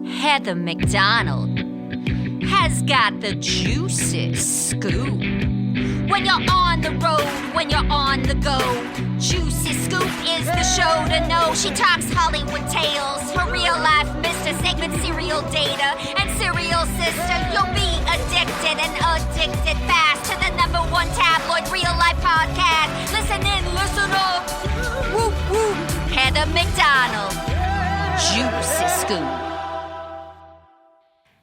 Heather McDonald has got the juiciest scoop. When you're on the road, when you're on the go, Juicy Scoop is the show to know. She talks Hollywood tales, her real life Mr. Segment serial data and serial sister. You'll be addicted and addicted fast to the #1 tabloid real life podcast. Listen in, listen up. Whoop, whoop. Heather McDonald, Juicy Scoop.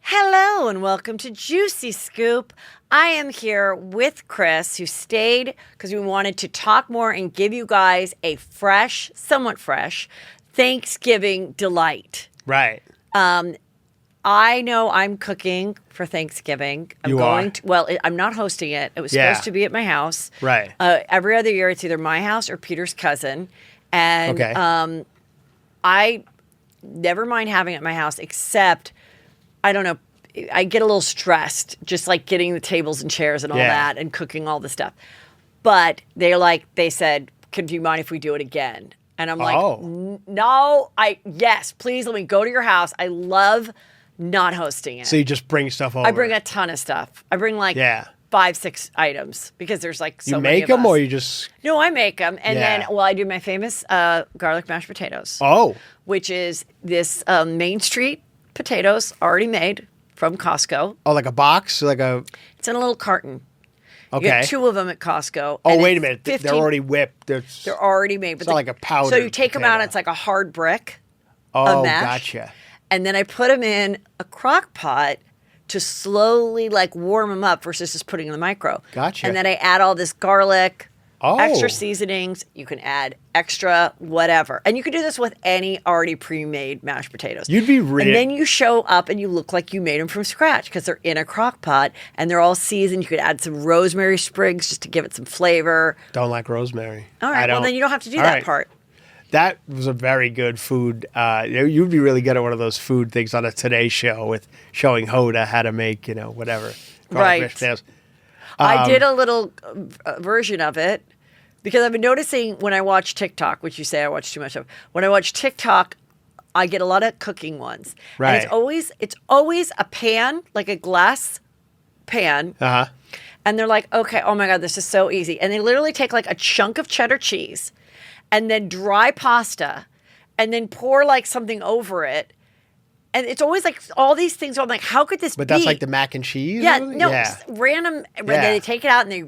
Hello and welcome to Juicy Scoop. I am here with Chris, who stayed because we wanted to talk more and give you guys a fresh, somewhat fresh, Thanksgiving delight. Right. I know I'm cooking for Thanksgiving. I'm not hosting it. It was supposed to be at my house. Right. Every other year, it's either my house or Peter's cousin. And I never mind having it at my house, except, I don't know, I get a little stressed just like getting the tables and chairs and all that and cooking all the stuff. But they said, do you mind if we do it again? And I'm like, no, yes, please let me go to your house. I love not hosting it. So you just bring stuff over? I bring a ton of stuff. I bring 5-6 items because there's so many of us. You make them or you just... No, I make them. And then, I do my famous garlic mashed potatoes. Oh. Which is this Main Street potatoes already made from Costco. Oh, like a box? It's in a little carton. Okay. You get 2 of them at Costco. Oh, wait a minute. They're already whipped. They're already made. It's not like a powder. So you take them out, it's like a hard brick of mash. Gotcha. And then I put them in a crock pot to slowly warm them up versus just putting in the micro. Gotcha. And then I add all this garlic, extra seasonings. You can add extra whatever. And you can do this with any already pre-made mashed potatoes. You'd be really... And then you show up and you look like you made them from scratch because they're in a crock pot and they're all seasoned. You could add some rosemary sprigs just to give it some flavor. Don't like rosemary. All right, well then you don't have to do that part. That was a very good food. You'd be really good at one of those food things on a Today Show with showing Hoda how to make, whatever. Right. I did a little version of it because I've been noticing when I watch TikTok, which you say I watch too much of. When I watch TikTok, I get a lot of cooking ones. Right. And it's always a pan, like a glass pan. Uh-huh. And they're like, okay, oh my God, this is so easy. And they literally take a chunk of cheddar cheese and then dry pasta, and then pour something over it. And it's always all these things. I'm like, how could this be? But that's like the mac and cheese? Yeah, no, random. Yeah. They take it out and they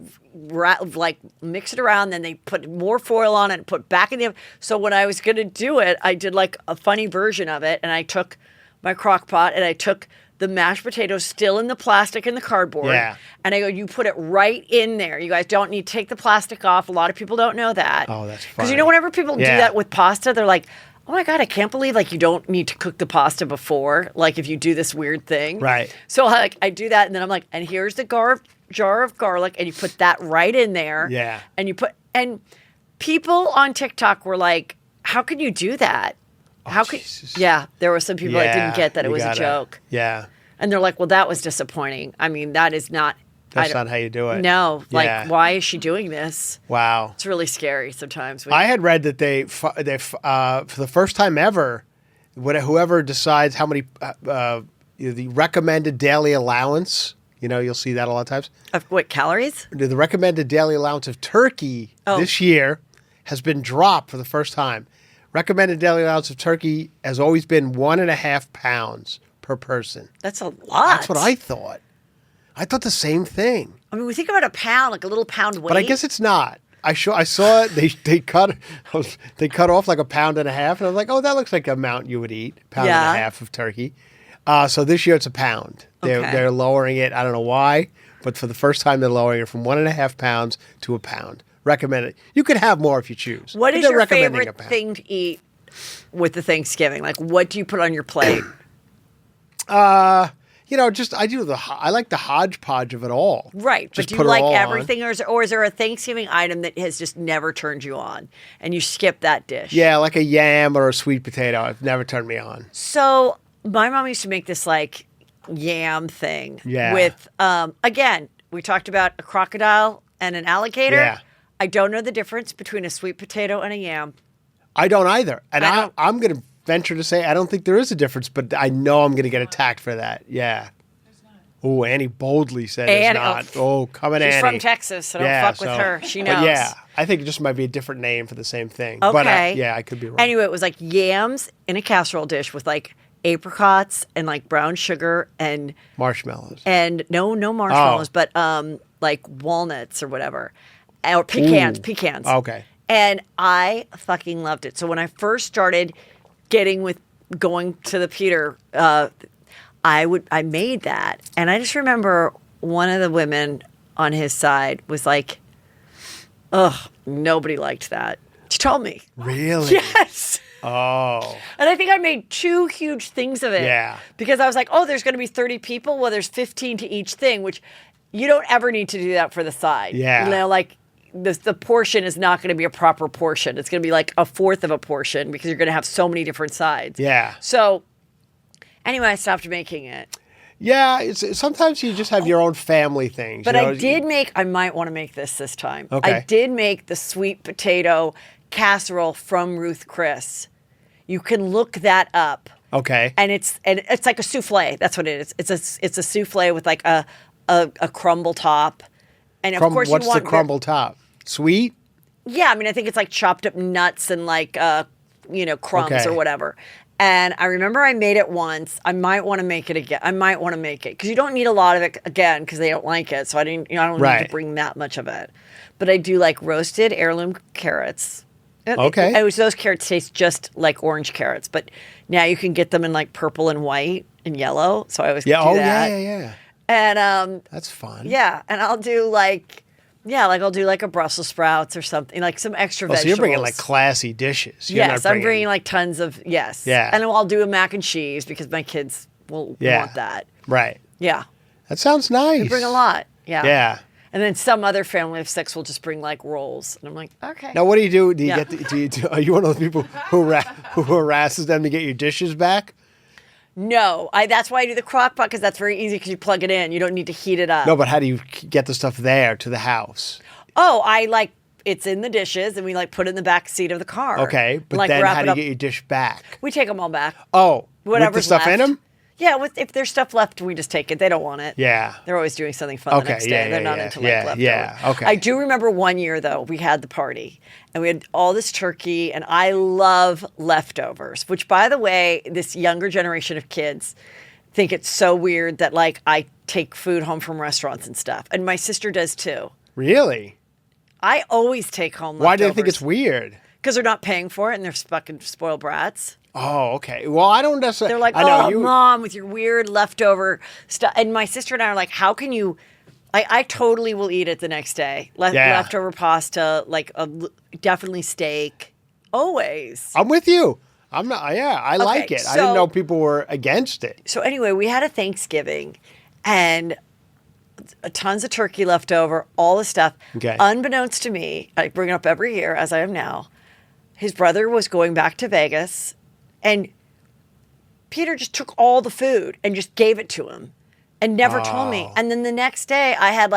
mix it around. Then they put more foil on it and put back in the oven. So when I was going to do it, I did a funny version of it. And I took my crock pot and I took the mashed potatoes still in the plastic and the cardboard. Yeah. And I go, you put it right in there. You guys don't need to take the plastic off. A lot of people don't know that. Oh, that's funny. Because whenever people do that with pasta, they're like, oh my God, I can't believe you don't need to cook the pasta before, if you do this weird thing. Right. So I do that and then I'm like, and here's the jar of garlic and you put that right in there. Yeah. And people on TikTok were like, how could you do that? Jesus. Yeah, there were some people that didn't get that it was a joke. Yeah. And they're like, well, that was disappointing. I mean, that is not. That's not how you do it. No. Why is she doing this? Wow. It's really scary sometimes. I had read that they for the first time ever, whoever decides how many, the recommended daily allowance, you'll see that a lot of times. Of what, calories? The recommended daily allowance of turkey this year has been dropped for the first time. Recommended daily allowance of turkey has always been 1.5 pounds per person. That's a lot. That's what I thought. I thought the same thing. I mean, we think about a pound, a little pound weight. But I guess it's not. I saw it. They cut off 1.5 pounds, and I was like, oh, that looks like an amount you would eat. 1.5 pounds of turkey. So this year it's a pound. They're lowering it. I don't know why, but for the first time they're lowering it from 1.5 pounds to a pound. Recommended. You could have more if you choose. What is your favorite thing to eat with the Thanksgiving? What do you put on your plate? I like the hodgepodge of it all. Right. Just but do you like everything on. or is there a Thanksgiving item that has just never turned you on and you skip that dish? Yeah, like a yam or a sweet potato. It's never turned me on. So my mom used to make this yam thing with, again, we talked about a crocodile and an alligator. Yeah. I don't know the difference between a sweet potato and a yam. I don't either. And I'm going to venture to say I don't think there is a difference, but I know I'm going to get attacked for that. Yeah. Oh, Annie boldly said it's not. Oh, come on, Annie. She's from Texas, so don't fuck with her. She knows. But yeah, I think it just might be a different name for the same thing. Okay. But I could be wrong. Anyway, it was like yams in a casserole dish with like apricots and like brown sugar and marshmallows. And no marshmallows, but like walnuts or whatever. Or pecans. Okay. And I fucking loved it. So when I first started going to the Peter, I made that. And I just remember one of the women on his side was like, ugh, nobody liked that. She told me. Really? Yes. Oh. And I think I made 2 huge things of it. Yeah. Because I was like, oh, there's going to be 30 people. Well, there's 15 to each thing, which you don't ever need to do that for the side. Yeah. You know, like the portion is not going to be a proper portion. It's going to be like a fourth of a portion because you're going to have so many different sides. Yeah. So anyway, I stopped making it. Yeah, sometimes you just have your own family things. But I might want to make this time. Okay. I did make the sweet potato casserole from Ruth Chris. You can look that up. Okay. And it's like a souffle. That's what it is. It's a souffle with like a crumble top. And of course what's you want the crumble top? Sweet? Yeah, I mean I think it's like chopped up nuts and like crumbs or whatever. And I remember I made it once. I might want to make it again. I might want to make it because you don't need a lot of it again because they don't like it. So I don't need to bring that much of it. But I do like roasted heirloom carrots. Okay. Those carrots taste just like orange carrots, but now you can get them in like purple and white and yellow. So I always do that. Yeah. And that's fun. Yeah, and I'll do I'll do like a Brussels sprouts or something, like some extra vegetables. So you're bringing like classy dishes. Yes, I'm bringing like tons of yes. Yeah. And I'll do a mac and cheese because my kids will want that. Right. Yeah. That sounds nice. I bring a lot. Yeah. Yeah. And then some other family of 6 will just bring like rolls, and I'm like, okay. Now, what do you do? Do you are you one of those people who harasses them to get your dishes back? No, that's why I do the crock pot because that's very easy because you plug it in. You don't need to heat it up. No, but how do you get the stuff there to the house? Oh, it's in the dishes and we put it in the back seat of the car. Okay, but then how do you get your dish back? We take them all back. Oh, whatever's with the stuff left. in them? Yeah, if there's stuff left, we just take it. They don't want it. Yeah. They're always doing something fun the next day. They're not into leftovers. Yeah, okay. I do remember one year, though, we had the party. And we had all this turkey. And I love leftovers. Which, by the way, this younger generation of kids think it's so weird that, I take food home from restaurants and stuff. And my sister does, too. Really? I always take home leftovers. Why do they think it's weird? Because they're not paying for it and they're fucking spoiled brats. Oh, okay. Well, I don't necessarily. They're like, Mom, with your weird leftover stuff. And my sister and I are like, how can you? I totally will eat it the next day. Leftover pasta, definitely steak. Always. I'm with you. I'm not. Yeah, I like it. I didn't know people were against it. So anyway, we had a Thanksgiving, and tons of turkey left over, all the stuff. Okay. Unbeknownst to me, I bring it up every year, as I am now. His brother was going back to Vegas. And Peter just took all the food and just gave it to him and never told me. And then the next day I had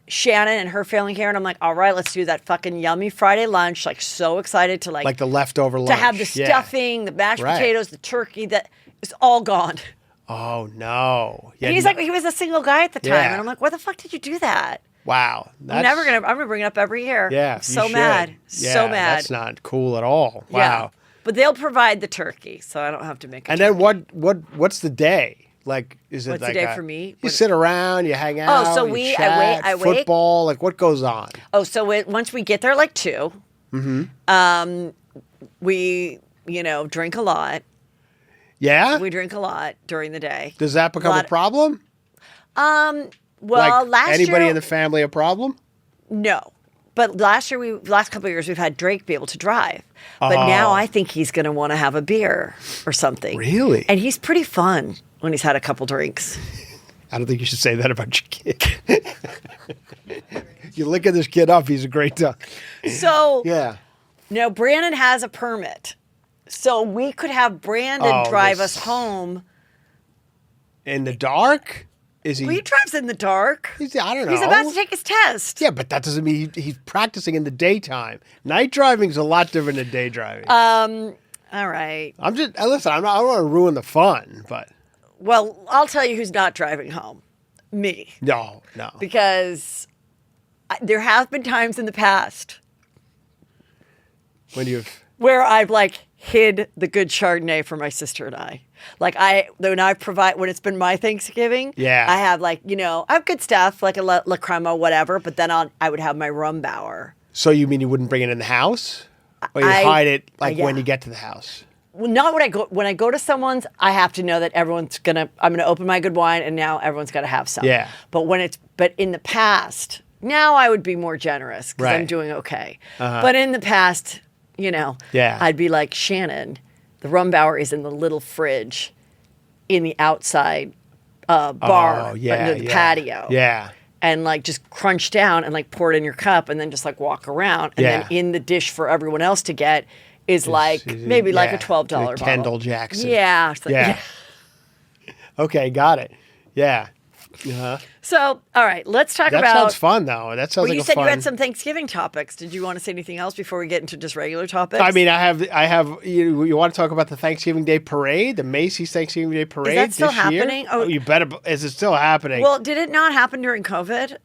Shannon and her family here and I'm like, all right, let's do that fucking yummy Friday lunch. So excited to the leftover lunch. To have the stuffing, the mashed potatoes, the turkey, that it's all gone. Oh no. Yeah, and he's he was a single guy at the time. And I'm like, why the fuck did you do that? Wow. I'm gonna bring it up every year. Yeah. I'm so mad. Yeah, so mad. That's not cool at all. Wow. Yeah. But they'll provide the turkey, so I don't have to make it. And then what's the day? Is it what's the day for me? You sit around, you hang out. Oh, so you chat, I wait. Football, what goes on? Oh, so once we get there 2, we drink a lot. Yeah? We drink a lot during the day. Does that become a problem? Well, last year. Anybody in the family a problem? No. But last couple of years, we've had Drake be able to drive. But now I think he's going to want to have a beer or something. Really? And he's pretty fun when he's had a couple drinks. I don't think you should say that about your kid. You're licking this kid up. He's a great duck. So, yeah. No, Brandon has a permit. So we could have Brandon drive us home. In the dark? Is he? Well, he drives in the dark. I don't know. He's about to take his test. Yeah, but that doesn't mean he's practicing in the daytime. Night driving is a lot different than day driving. All right. Listen, I don't want to ruin the fun, but. Well, I'll tell you who's not driving home. Me. No. Because there have been times in the past where I've like hid the good Chardonnay for my sister and I. Like when it's been my Thanksgiving, I have like, I have good stuff like a La Crema, whatever, but then I would have my rum bower. So you mean you wouldn't bring it in the house? Or you hide it when you get to the house? Well, not when I go to someone's, I have to know that I'm gonna open my good wine and now everyone's gotta have some. Yeah. But in the past, now I would be more generous because I'm doing okay. But in the past, I'd be like, Shannon, the rum bower is in the little fridge in the outside bar, the patio. Yeah. And like just crunch down and like pour it in your cup and then just like walk around. And then in the dish for everyone else to get is maybe like a $12 bottle. Kendall Jackson. Yeah. Okay, got it. Yeah. So, all right, let's talk about... That sounds fun, though. That sounds like you a said fun... you had some Thanksgiving topics. Did you want to say anything else before we get into just regular topics? I mean, I have. You want to talk about the Thanksgiving Day Parade, the Macy's Thanksgiving Day Parade? Is that still this year? happening? Oh, you better. Is it still happening? Well, did it not happen during COVID?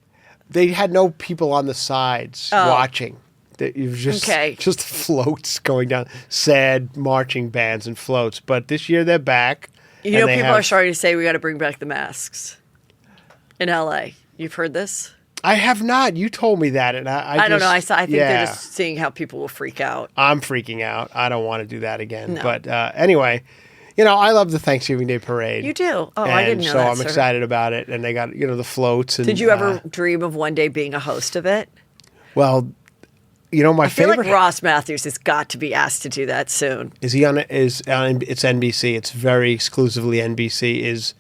They had no people on the sides watching. It was just floats going down, sad marching bands and floats. But this year they're back. People are starting to say we got to bring back the masks in LA. You've heard this? I have not. You told me that, and I don't know. I think they're just seeing how people will freak out. I'm freaking out. I don't want to do that again. No. But anyway, I love the Thanksgiving Day Parade. You do? Oh, I didn't know that. So I'm excited about it, and they got the floats. And, did you ever dream of one day being a host of it? Well, my favorite. I feel like Ross Matthews has got to be asked to do that soon. Is he on it? It's NBC. It's very exclusively NBC. Is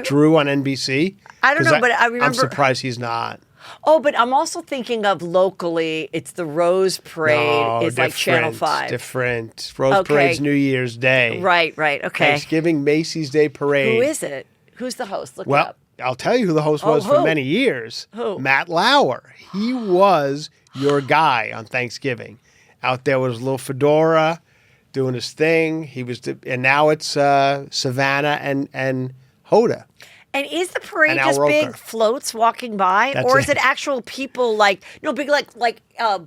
Drew on NBC? I don't know, but I remember. I'm surprised he's not. Oh, but I'm also thinking of locally. It's the Rose Parade. It's like Channel 5. Different. Rose Parade's New Year's Day. Right. Okay. Thanksgiving Macy's Day Parade. Who is it? Who's the host? Look it up. I'll tell you who the host was for many years. Who? Matt Lauer. He was your guy on Thanksgiving. Out there with his little fedora, doing his thing. And now it's Savannah and Hoda. And is the parade just big floats walking by, or is it actual people big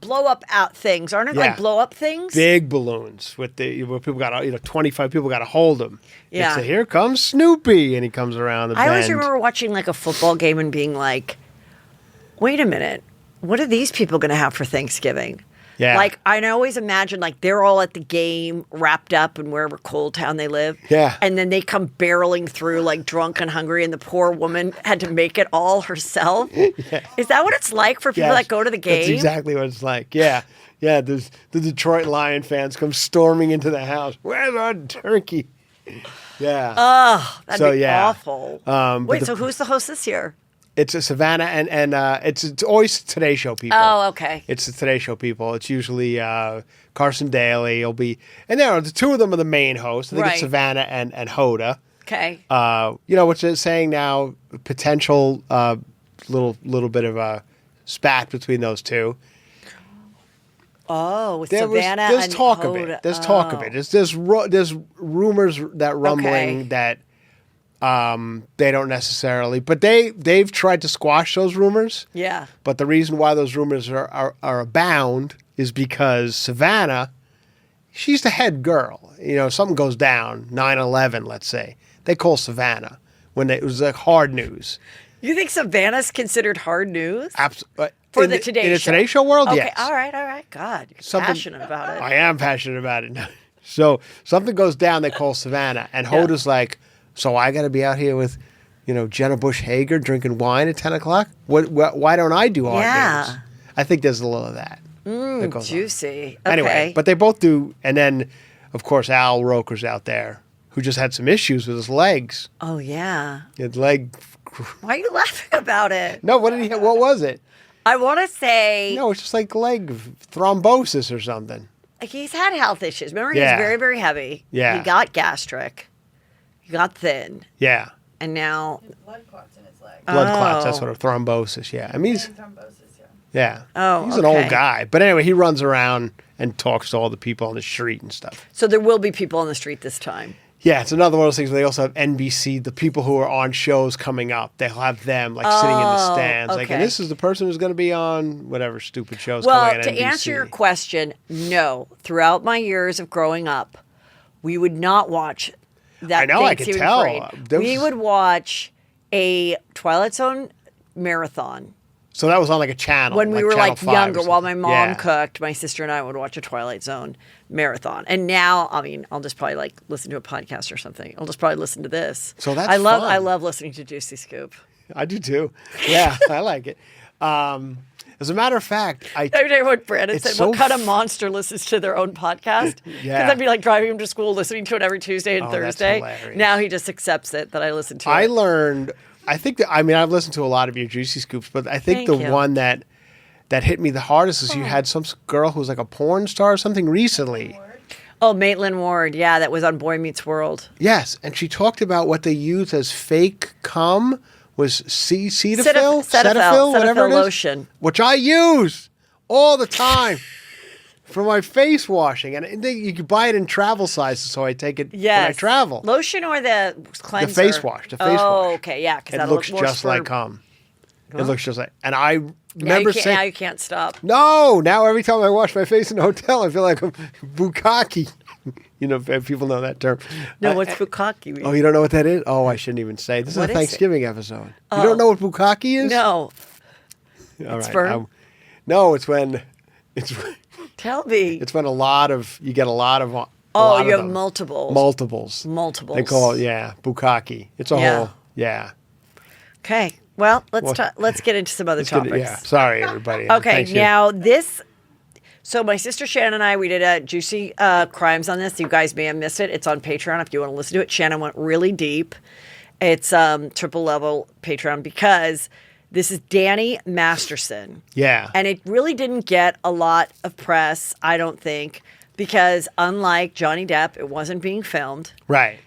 blow up out things? Aren't it like blow up things? Big balloons where people got 25 people got to hold them. Yeah. So here comes Snoopy, and he comes around the bend. I always remember watching like a football game and being like, "Wait a minute, what are these people going to have for Thanksgiving?" Yeah. Like, I always imagine, like, they're all at the game, wrapped up in wherever cold town they live. Yeah. And then they come barreling through, like, drunk and hungry, and the poor woman had to make it all herself. Yeah. Is that what it's like for people that go to the game? That's exactly what it's like. Yeah. Yeah, the Detroit Lion fans come storming into the house. Where's our turkey? Yeah. Oh, that'd be awful. Wait, so who's the host this year? It's a Savannah and it's always Today Show people. Oh, okay. It's the Today Show people. It's usually Carson Daly. It'll be, and the two of them are the main hosts. I think it's Savannah and Hoda. Okay. Which is saying now potential little bit of a spat between those two. Oh, with Savannah there's and talk Hoda. of it. There's talk of it. There's rumors that rumbling that. They don't necessarily, but they've tried to squash those rumors. Yeah. But the reason why those rumors are abound is because Savannah, she's the head girl. Something goes down, 9/11, let's say. They call Savannah when it was like hard news. You think Savannah's considered hard news? Absolutely. For the Today Show? In the Today Show world, okay, yes. All right. God, you're passionate about it. I am passionate about it. So something goes down, they call Savannah. And Hoda's like, so I got to be out here with, Jenna Bush Hager drinking wine at 10 o'clock? Why don't I do hard news? I think there's a little of that. Juicy. On. Okay. Anyway, but they both do. And then, of course, Al Roker's out there, who just had some issues with his legs. Oh, yeah. His leg. Why are you laughing about it? No, what was it? I want to say... No, it's just like leg thrombosis or something. He's had health issues. Remember, he was very, very heavy. Yeah. He got gastric. He got thin. Yeah. And now... Blood clots in his leg. Blood clots, that's what a thrombosis, yeah. I mean, Thrombosis, Yeah. Oh, he's an old guy. But anyway, he runs around and talks to all the people on the street and stuff. So there will be people on the street this time. Yeah, it's another one of those things where they also have NBC, the people who are on shows coming up. They'll have them like sitting in the stands. Like, and this is the person who's going to be on whatever stupid shows coming on NBC. Well, to answer your question, no. Throughout my years of growing up, we would not watch that I know, I could tell. Parade. We would watch a Twilight Zone marathon. So that was on like a channel. When we were Channel like 5 younger, or while my something. mom cooked, my sister and I would watch a Twilight Zone marathon. And now, I mean, I'll just probably like listen to a podcast or something. I'll just probably listen to this. So that's I fun. love listening to Juicy Scoop. I do too. Yeah, I like it. As a matter of fact, I know what Brandon said. so What kind of monster listens to their own podcast? Yeah. Because I'd be like driving him to school, listening to it every Tuesday and Thursday. That's hilarious. Now he just accepts it that I listen to it. I learned. I think that I've listened to a lot of your Juicy Scoops, but I think Thank you. one that hit me the hardest is you had some girl who was like a porn star or something recently. Oh, Maitland Ward. Yeah, that was on Boy Meets World. Yes, and she talked about what they used as fake cum was Cetaphil, whatever it is, lotion, which I use all the time for my face washing, and you can buy it in travel sizes, so I take it when I travel. Lotion or the cleanser? The face wash. The face wash. Oh, okay, yeah, because it looks just like cum. It looks just like, and I remember saying, now you can't stop. No, now every time I wash my face in a hotel, I feel like I'm bukkake. You know, if people know that term. No, what's bukkake mean? Oh, you don't know what that is? Oh, I shouldn't even say. This is a Thanksgiving episode. You don't know what bukkake is? No. All it's right. for? No, it's when Tell me. It's when you get a lot of. You have multiples. Multiples. They call it bukkake. It's a whole Okay. Well, let's get into some other topics. Sorry, everybody. Okay, now this. So my sister Shannon and I, we did a Juicy Crimes on this. You guys may have missed it. It's on Patreon if you want to listen to it. Shannon went really deep. It's triple level Patreon because this is Danny Masterson. Yeah. And it really didn't get a lot of press, I don't think, because unlike Johnny Depp, it wasn't being filmed. Right.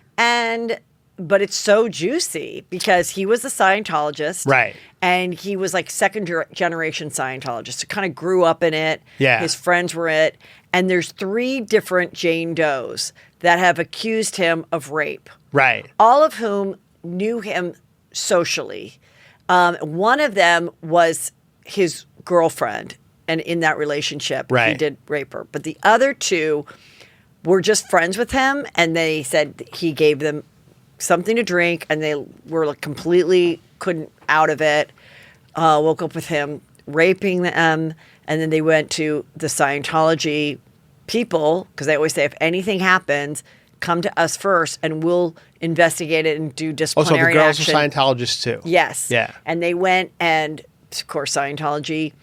But it's so juicy because he was a Scientologist. Right. And he was like second generation Scientologist. So kind of grew up in it. Yeah. His friends were it. And there's 3 different Jane Does that have accused him of rape. Right. All of whom knew him socially. One of them was his girlfriend. And in that relationship, he did rape her. But the other 2 were just friends with him. And they said he gave them something to drink, and they were like completely couldn't out of it. Woke up with him raping them, and then they went to the Scientology people because they always say if anything happens, come to us first, and we'll investigate it and do disciplinary action. Oh, so the girls are Scientologists too. Yes. Yeah. And they went, and of course Scientology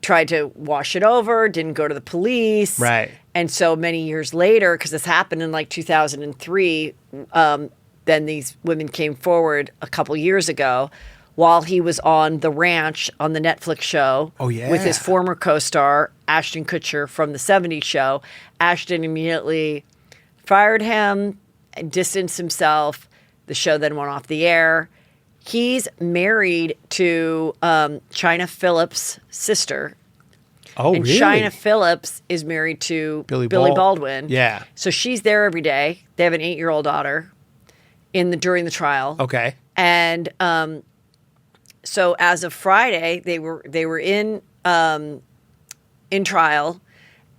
tried to wash it over, didn't go to the police. Right. And so many years later, because this happened in like 2003, then these women came forward a couple years ago while he was on The Ranch on the Netflix show with his former co-star, Ashton Kutcher from the 70s show. Ashton immediately fired him and distanced himself. The show then went off the air. He's married to China Phillips' sister. Oh, and really? China Phillips is married to Billy Baldwin. Yeah. So she's there every day. They have an 8-year-old daughter during the trial. Okay. And so as of Friday, they were in trial.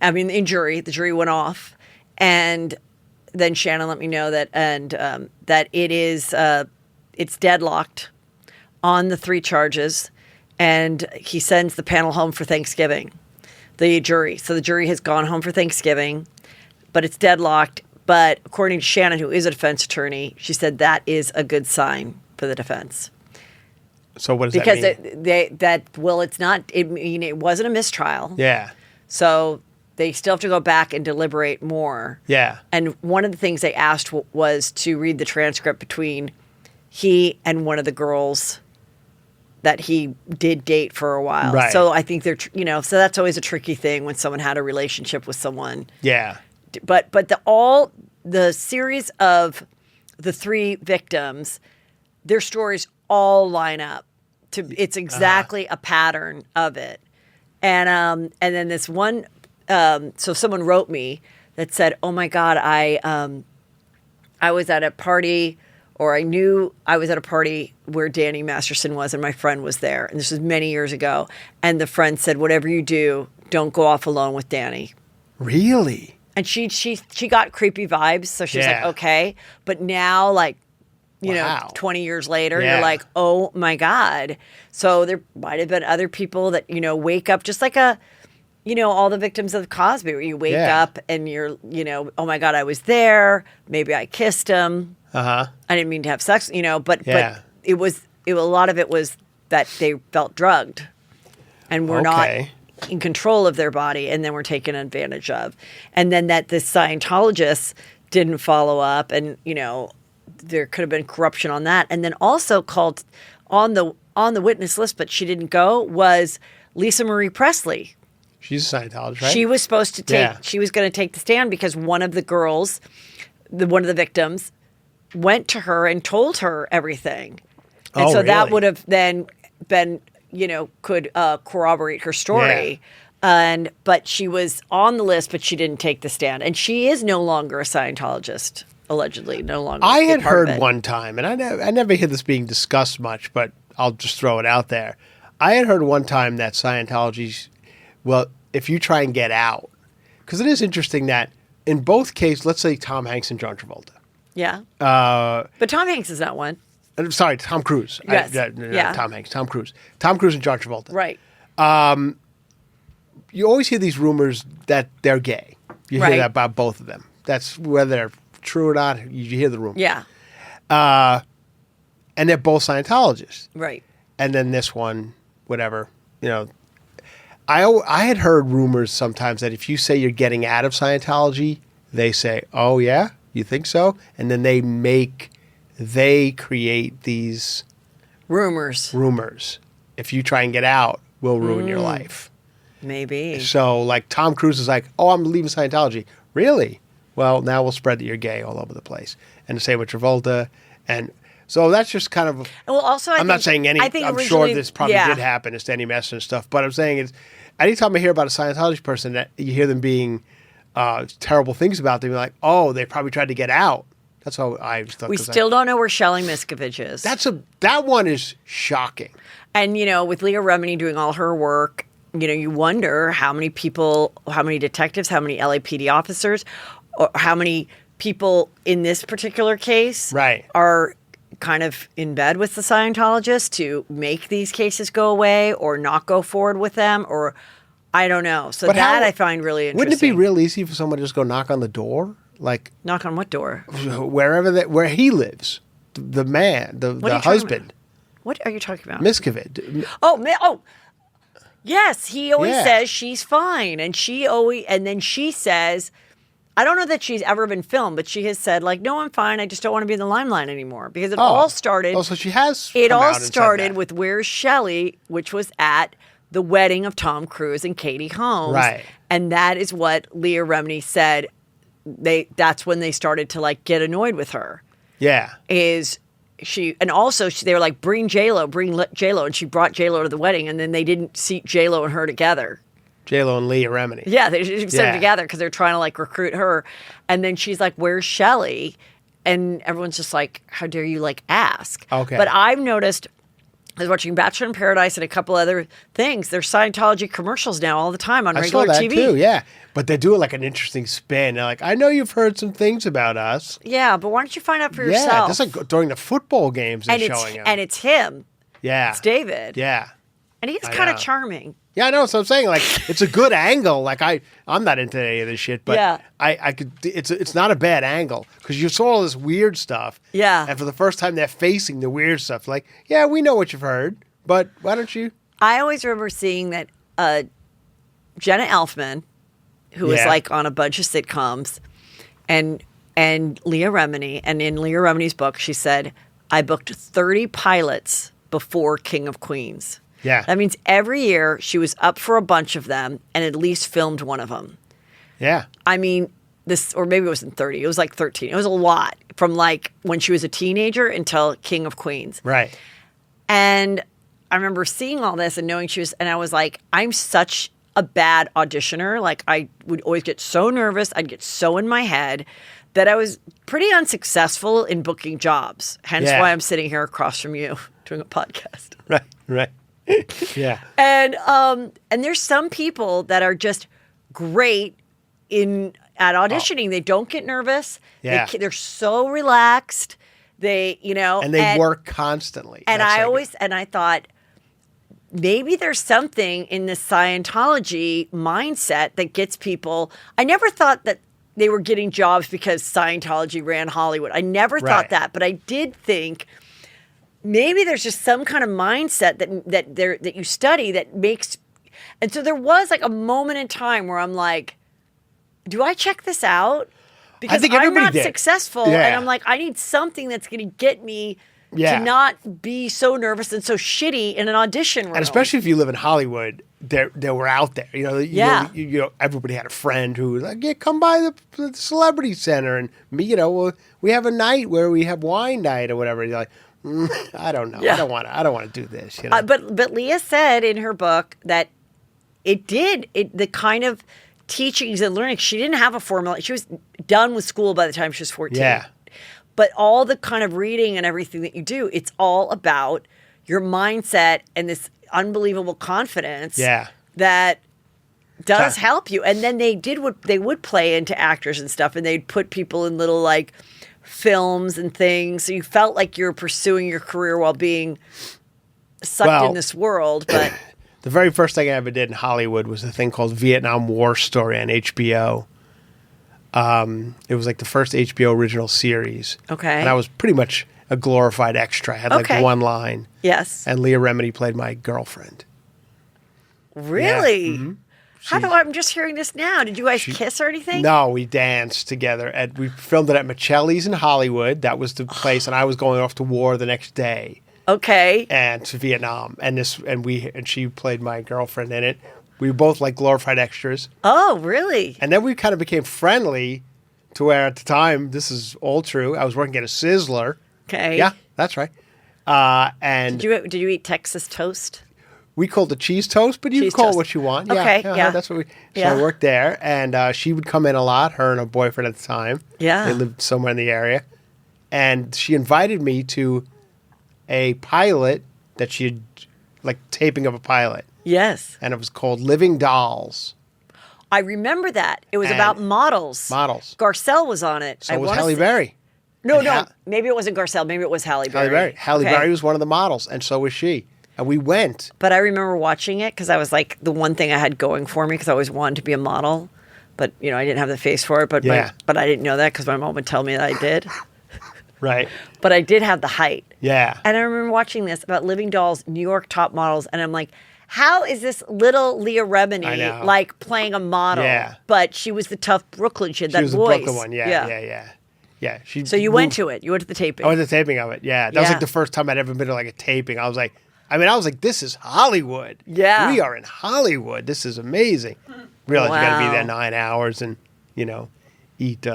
I mean, in jury. The jury went off, and then Shannon let me know that that it is it's deadlocked on the 3 charges, and he sends the panel home for Thanksgiving. The jury. So the jury has gone home for Thanksgiving, but it's deadlocked. But according to Shannon, who is a defense attorney, she said that is a good sign for the defense. So what does that mean? Because it's not. It wasn't a mistrial. Yeah. So they still have to go back and deliberate more. Yeah. And one of the things they asked was to read the transcript between he and one of the girls that he did date for a while. Right. So I think they're, so that's always a tricky thing when someone had a relationship with someone. Yeah. But the series of the 3 victims, their stories all line up. It's exactly a pattern of it. And then this one, so someone wrote me that said, "Oh my God, I was at a party, or I knew I was at a party where Danny Masterson was, and my friend was there. And this was many years ago. And the friend said, whatever you do, don't go off alone with Danny." Really? And she got creepy vibes, so she was like, okay. But now, like, you know, 20 years later, you're like, oh my God. So there might have been other people that, you know, wake up just like all the victims of Cosby, where you wake up and you're, you know, oh my God, I was there. Maybe I kissed him. I didn't mean to have sex, you know, but it was a lot of it was that they felt drugged and were not in control of their body, and then were taken advantage of. And then that the Scientologists didn't follow up, and, you know, there could have been corruption on that. And then also called on the witness list, but she didn't go, was Lisa Marie Presley. She's a Scientologist, right? She was supposed to take, she was going to take the stand because one of the girls, one of the victims, went to her and told her everything. And so that would have then been, you know, could corroborate her story. But she was on the list, but she didn't take the stand. And she is no longer a Scientologist, allegedly, no longer. I had heard one time, and I never hear this being discussed much, but I'll just throw it out there. I had heard one time that Scientology's, well, if you try and get out, because it is interesting that in both cases, let's say Tom Hanks and John Travolta. Yeah. But Tom Hanks is not one. I'm sorry, Tom Cruise. Yes. Tom Hanks. Tom Cruise. Tom Cruise and John Travolta. Right. You always hear these rumors that they're gay. You hear that about both of them. That's whether they're true or not. You hear the rumor. Yeah. And they're both Scientologists. Right. And then this one, whatever, you know. I had heard rumors sometimes that if you say you're getting out of Scientology, they say, oh, yeah? You think so? And then they create these rumors. If you try and get out, we'll ruin your life. Maybe. So, like, Tom Cruise is like, oh, I'm leaving Scientology. Really? Well, now we'll spread that you're gay all over the place. And the same with Travolta. And so that's just kind of. Well, also, I'm not saying any. I'm sure this probably did happen to Danny Masterson and stuff. But I'm saying is, anytime I hear about a Scientology person, that you hear them being terrible things about them, you're like, oh, they probably tried to get out. That's how I thought. We still don't know where Shelley Miscavige is. That one is shocking. And, you know, with Leah Remini doing all her work, you know, you wonder how many people, how many detectives, how many LAPD officers, or how many people in this particular case are kind of in bed with the Scientologists to make these cases go away or not go forward with them, or I don't know. So I find really interesting. Wouldn't it be real easy for someone to just go knock on the door? Like, knock on what door? Where he lives. The man, the husband. What are you talking about? Miscavige. Oh, yes. He always says she's fine. And then she says, I don't know that she's ever been filmed, but she has said, like, no, I'm fine. I just don't want to be in the limelight anymore. Because it all started. Oh, so she has. It all started with Where's Shelley, which was at the wedding of Tom Cruise and Katie Holmes. Right. And that is what Leah Remini said. That's when they started to, like, get annoyed with her. Yeah. And also they were like, bring J-Lo, and she brought J-Lo to the wedding, and then they didn't see J-Lo and her together. J-Lo and Leah Remini. Yeah, they just them together because they're trying to, like, recruit her. And then she's like, where's Shelley? And everyone's just like, how dare you, like, ask? Okay. But I've noticed, I was watching Bachelor in Paradise and a couple other things. There's Scientology commercials now all the time on regular TV. I saw that too, yeah. But they do it like an interesting spin. They're like, I know you've heard some things about us. Yeah, but why don't you find out for yourself? Yeah, that's like during the football games they're showing him. And it's him. Yeah. It's David. Yeah. And he's kind of charming. Yeah, I know. So I'm saying, like, it's a good angle. Like, I'm not into any of this shit, but I could. It's not a bad angle because you saw all this weird stuff. Yeah. And for the first time, they're facing the weird stuff. Like, yeah, we know what you've heard, but why don't you? I always remember seeing that Jenna Elfman, who was like on a bunch of sitcoms, and Leah Remini, and in Leah Remini's book, she said, I booked 30 pilots before King of Queens. Yeah. That means every year she was up for a bunch of them and at least filmed one of them. Yeah. I mean, or maybe it wasn't 30. It was like 13. It was a lot from, like, when she was a teenager until King of Queens. Right. And I remember seeing all this and knowing she was, and I was like, I'm such a bad auditioner. Like, I would always get so nervous. I'd get so in my head that I was pretty unsuccessful in booking jobs. Hence why I'm sitting here across from you doing a podcast. Right. Yeah. And there's some people that are just great at auditioning. They don't get nervous. Yeah. They're so relaxed. They, and they work constantly. And I thought, maybe there's something in the Scientology mindset that gets people. I never thought that they were getting jobs because Scientology ran Hollywood. I never thought that, but I did think maybe there's just some kind of mindset that you study that makes. And so there was like a moment in time where I'm like, do I check this out? Because I'm not successful, and I'm like, I need something that's going to get me to not be so nervous and so shitty in an audition room. And especially if you live in Hollywood, they were out there. You know, everybody had a friend who was like, yeah, come by the Celebrity Center, and me, we have a night where we have wine night or whatever. And you're like, I don't know, I don't want to do this. But Leah said in her book that the kind of teachings and learning. She didn't have a formula. She was done with school by the time she was 14. Yeah. But all the kind of reading and everything that you do, it's all about your mindset and this unbelievable confidence that does help you. And then they would play into actors and stuff, and they'd put people in little like films and things. So you felt like you were pursuing your career while being sucked in this world. But the very first thing I ever did in Hollywood was a thing called Vietnam War Story on HBO. It was like the first HBO original series. Okay. And I was pretty much a glorified extra. I had like one line. Yes. And Leah Remini played my girlfriend. Really? Yeah. Mm-hmm. I'm just hearing this now. Did you guys kiss or anything? No, we danced together. We filmed it at Michelli's in Hollywood. That was the place. And I was going off to war the next day. Okay. And to Vietnam. And she played my girlfriend in it. We were both like glorified extras. Oh, really? And then we kind of became friendly to where at the time, this is all true, I was working at a Sizzler. Okay. Yeah, that's right. And did you eat Texas toast? We called it cheese toast, but you can call it what you want. Okay, yeah. That's what So I worked there, and she would come in a lot, her and her boyfriend at the time. Yeah. They lived somewhere in the area. And she invited me to a pilot that she had, like taping of a pilot. Yes. And it was called Living Dolls. I remember that. It was about models. Garcelle was on it. So was Halle Berry. No. Maybe it wasn't Garcelle. Maybe it was Halle Berry. Halle Berry was one of the models, and so was she. And we went. But I remember watching it because I was like the one thing I had going for me because I always wanted to be a model. But, I didn't have the face for it. But I didn't know that because my mom would tell me that I did. Right. But I did have the height. Yeah. And I remember watching this about Living Dolls, New York top models. And I'm like, how is this little Leah Remini like playing a model? Yeah. But she was the tough Brooklyn. She had that voice. She was the Brooklyn one. Yeah. So you went to it. You went to the taping. I went to the taping of it. Yeah. That was like the first time I'd ever been to like a taping. I was like, this is Hollywood. Yeah. We are in Hollywood. This is amazing. Realize you got to be there 9 hours and, eat.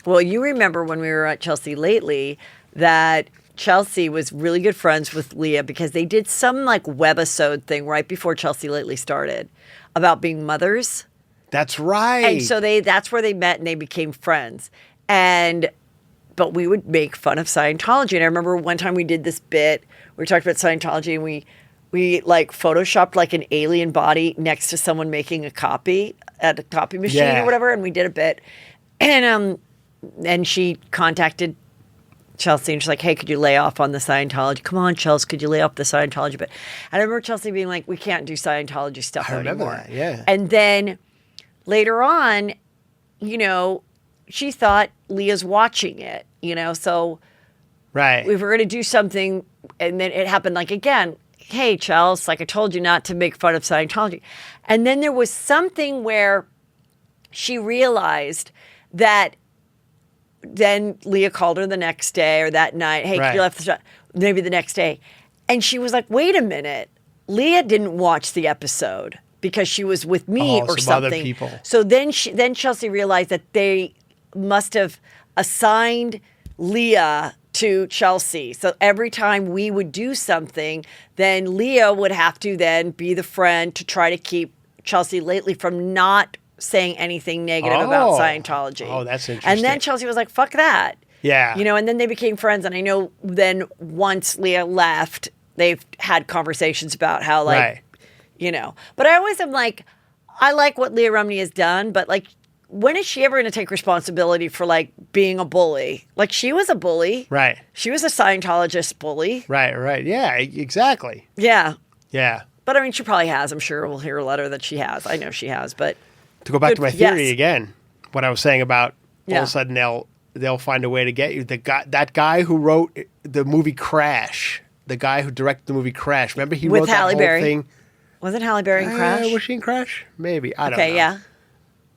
Well, you remember when we were at Chelsea lately that Chelsea was really good friends with Leah because they did some like webisode thing right before Chelsea Lately started about being mothers. That's right. And so that's where they met and they became friends. But we would make fun of Scientology. And I remember one time we did this bit, we talked about Scientology and we like photoshopped like an alien body next to someone making a copy at a copy machine or whatever. And we did a bit. And she contacted Chelsea and she's like, hey, could you lay off on the Scientology? Come on, Chelsea, could you lay off the Scientology bit? And I remember Chelsea being like, we can't do Scientology stuff anymore. I remember that, yeah. And then later on, she thought Leah's watching it, so right. we were going to do something and then it happened like again, hey, Chelsea, like I told you not to make fun of Scientology. And then there was something where she realized that then Leah called her the next day or that night. Hey, could you left the shot? Maybe the next day. And she was like, wait a minute. Leah didn't watch the episode because she was with me or something. Other people. So then Chelsea realized that they must have assigned Leah to Chelsea. So every time we would do something, then Leah would have to then be the friend to try to keep Chelsea lately from not saying anything negative about Scientology. Oh, that's interesting. And then Chelsea was like, fuck that. Yeah. You know, and then they became friends. And I know then once Leah left, they've had conversations about how, like, you know. But I always am like, I like what Leah Remini has done, but, like, when is she ever going to take responsibility for, like, being a bully? Like, she was a bully. Right. She was a Scientologist bully. Right. Yeah, exactly. Yeah. Yeah. But, I mean, she probably has. I'm sure we'll hear a letter that she has. I know she has, but... To go back to my theory again, what I was saying about all of a sudden they'll find a way to get you. That guy who wrote the movie Crash, the guy who directed the movie Crash, remember he wrote that whole thing? Wasn't Halle Berry in Crash? Was she in Crash? Maybe. I don't know. Okay, yeah.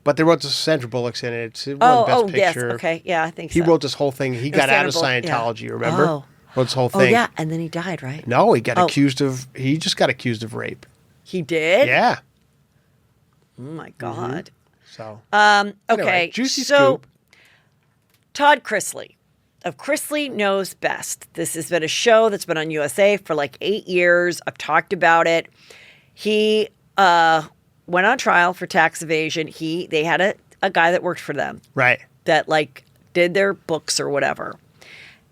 But they wrote the Sandra Bullock's in it. It won Best Picture. Yes. Okay, yeah, I think so. He wrote this whole thing. He got out of Scientology, remember? Oh. Wrote this whole thing. Oh, yeah, and then he died, right? No, he got accused of... He just got accused of rape. He did? Yeah. Oh, my God. So... Okay, anyway, juicy scoop. Todd Chrisley of Chrisley Knows Best. This has been a show that's been on USA for like 8 years. I've talked about it. He went on trial for tax evasion. They had a guy that worked for them. Right. That like did their books or whatever.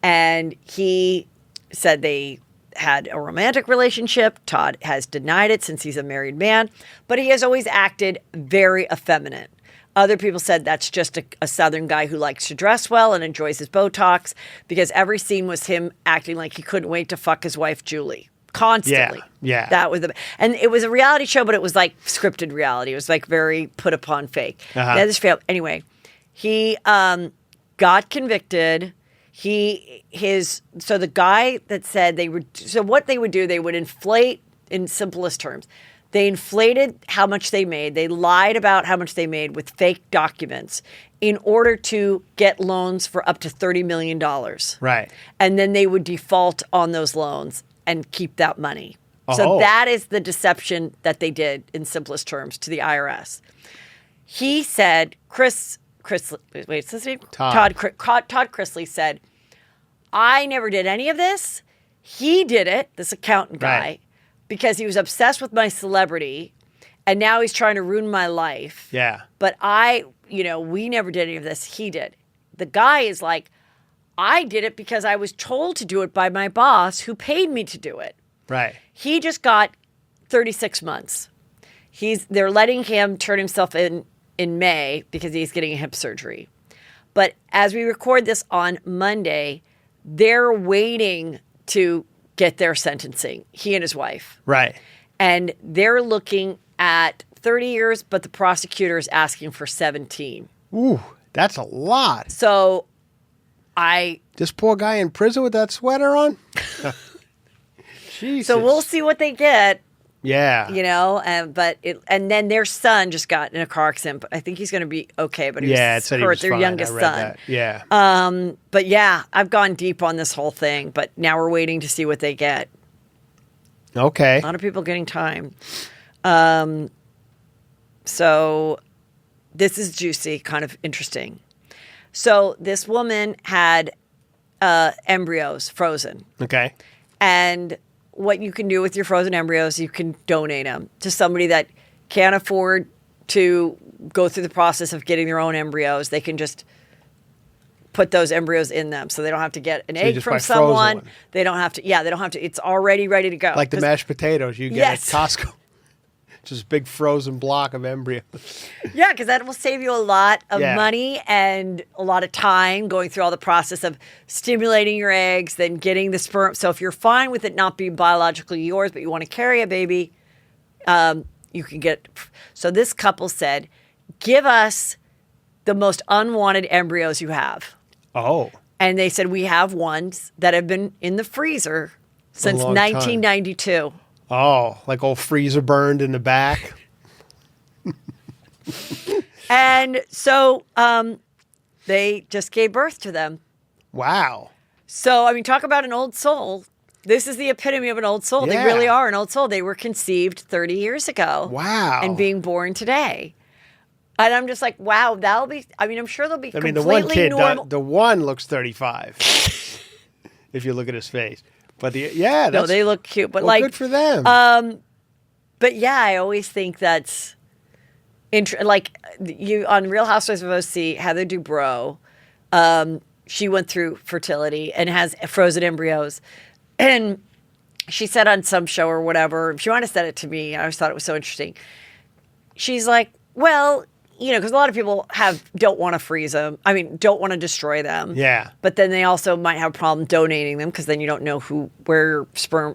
And he said they had a romantic relationship. Todd has denied it since he's a married man, but he has always acted very effeminate. Other people said that's just a Southern guy who likes to dress well and enjoys his Botox, because every scene was him acting like he couldn't wait to fuck his wife, Julie. Constantly. Yeah. That was and it was a reality show, but it was like scripted reality. It was like very put upon fake. That just failed. Anyway, he got convicted. So the guy that said what they would do, they would inflate, in simplest terms, they inflated how much they made. They lied about how much they made with fake documents in order to get loans for up to $30 million. Right. And then they would default on those loans and keep that money. So that is the deception that they did in simplest terms to the IRS. He said, Todd Chrisley said, I never did any of this. He did it, this accountant guy, because he was obsessed with my celebrity, and now he's trying to ruin my life. Yeah. But we never did any of this. He did. The guy is like, I did it because I was told to do it by my boss who paid me to do it. Right. He just got 36 months. They're letting him turn himself in May because he's getting a hip surgery. But as we record this on Monday, they're waiting to get their sentencing, he and his wife. Right. And they're looking at 30 years, but the prosecutor is asking for 17. Ooh, that's a lot. So this poor guy in prison with that sweater on? Jesus. So we'll see what they get. Yeah. And then their son just got in a car accident. I think he's going to be okay, but he was hurt, their youngest son. That. Yeah. But yeah, I've gone deep on this whole thing, but now we're waiting to see what they get. Okay. A lot of people getting time. So this is juicy, kind of interesting. So this woman had embryos frozen. Okay. And what you can do with your frozen embryos, you can donate them to somebody that can't afford to go through the process of getting their own embryos. They can just put those embryos in them, so they don't have to get an egg from someone. They don't have to. Yeah, they don't have to. It's already ready to go. Like the mashed potatoes you get at Costco. Just a big frozen block of embryos. Yeah, because that will save you a lot of money and a lot of time going through all the process of stimulating your eggs, then getting the sperm. So if you're fine with it not being biologically yours, but you want to carry a baby, you can get. So this couple said, give us the most unwanted embryos you have. Oh. And they said, we have ones that have been in the freezer since 1992. Oh, like old freezer burned in the back. And so they just gave birth to them. Wow. So, I mean, talk about an old soul. This is the epitome of an old soul. Yeah. They really are an old soul. They were conceived 30 years ago. Wow. And being born today. And I'm just like, wow, I'm sure they'll be completely the one kid, normal. the one looks 35. if you look at his face. But they look cute. But good for them. But yeah, I always think that's like you on Real Housewives of OC, Heather Dubrow. She went through fertility and has frozen embryos, and she said on some show or whatever, she wanted to said it to me. I always thought it was so interesting. She's like, well, because a lot of people don't want to freeze them. I mean, don't want to destroy them. Yeah. But then they also might have a problem donating them because then you don't know where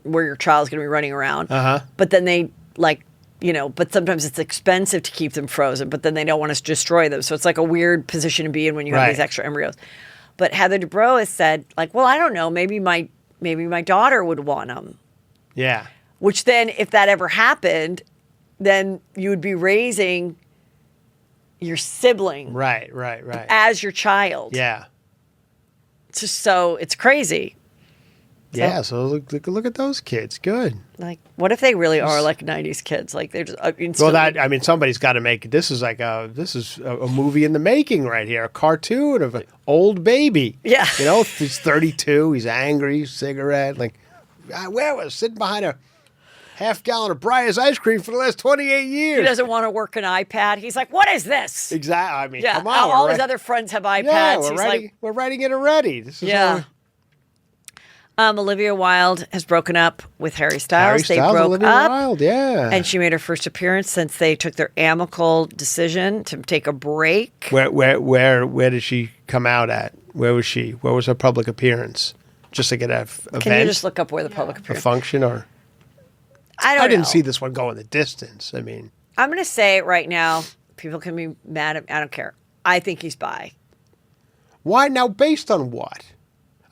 your child's going to be running around. But then they but sometimes it's expensive to keep them frozen, but then they don't want to destroy them. So it's like a weird position to be in when you have these extra embryos. But Heather Dubrow has said, like, well, I don't know, maybe my daughter would want them. Yeah. Which then, if that ever happened, then you would be raising your sibling. Right. As your child. Yeah. So it's crazy. Yeah, so look at those kids. Good. Like, what if they really are like 90s kids? Like, they're just somebody's got to make it. This is a movie in the making right here. A cartoon of an old baby. Yeah. He's 32. He's angry. Cigarette. Like, where was sitting behind a half-gallon of Breyer's ice cream for the last 28 years. He doesn't want to work an iPad. He's like, what is this? Exactly. I mean, come on. All his other friends have iPads. Yeah, we're writing it already. This is Olivia Wilde has broken up with Harry Styles. They broke Olivia up. Wilde, yeah. And she made her first appearance since they took their amicable decision to take a break. Where did she come out at? Where was she? Where was her public appearance? Just like at an event? Can you just look up where the public appearance? A function or? I didn't see this one going the distance. I mean. I'm going to say it right now. People can be mad at me. I don't care. I think he's bi. Why? Now, based on what?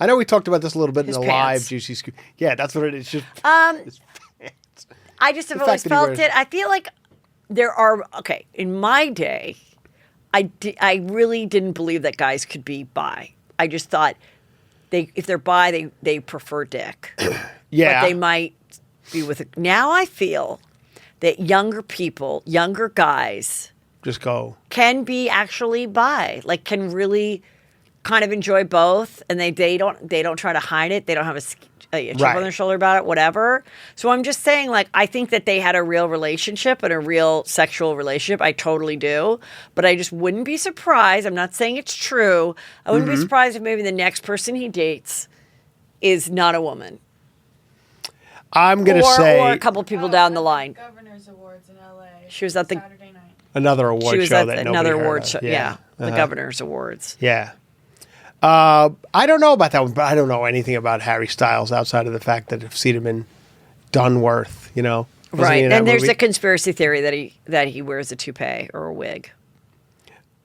I know we talked about this a little bit in the live Juicy Scoop. Yeah, that's what it is. Just I just have always felt it. I feel like there are in my day, I really didn't believe that guys could be bi. I just thought if they're bi, they prefer dick. Yeah, but they might be with it. Now I feel that younger guys, just can be actually bi, like can really kind of enjoy both, and they don't try to hide it. They don't have a chip on their shoulder about it, whatever. So I'm just saying, like, I think that they had a real relationship and a real sexual relationship. I totally do. But I just wouldn't be surprised. I'm not saying it's true. I wouldn't be surprised if maybe the next person he dates is not a woman. I'm going to say... Or a couple people down the line. Governor's Awards in L.A. She was at the... Saturday night. Another award show that nobody heard of. Another award show, yeah. The Governor's Awards. Yeah. I don't know about that one, but I don't know anything about Harry Styles outside of the fact that I've seen him in Dunworth, Right, and there's a conspiracy theory that he wears a toupee or a wig.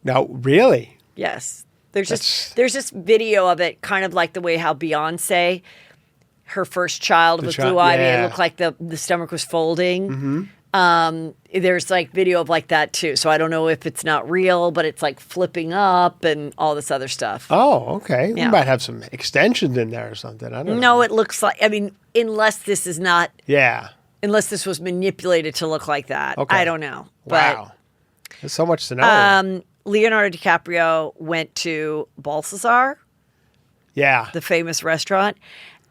No, really? Yes. There's this video of it, kind of like the way how Beyonce, her first child was Blue Ivy, it looked like the stomach was folding. Mm-hmm. There's like video of like that too. So I don't know if it's not real, but it's like flipping up and all this other stuff. Oh, okay. Yeah. We might have some extensions in there or something. I don't know. No, it looks like, unless this is not. Yeah. Unless this was manipulated to look like that. Okay. I don't know. Wow. There's so much to know. Leonardo DiCaprio went to Balthazar. Yeah. The famous restaurant.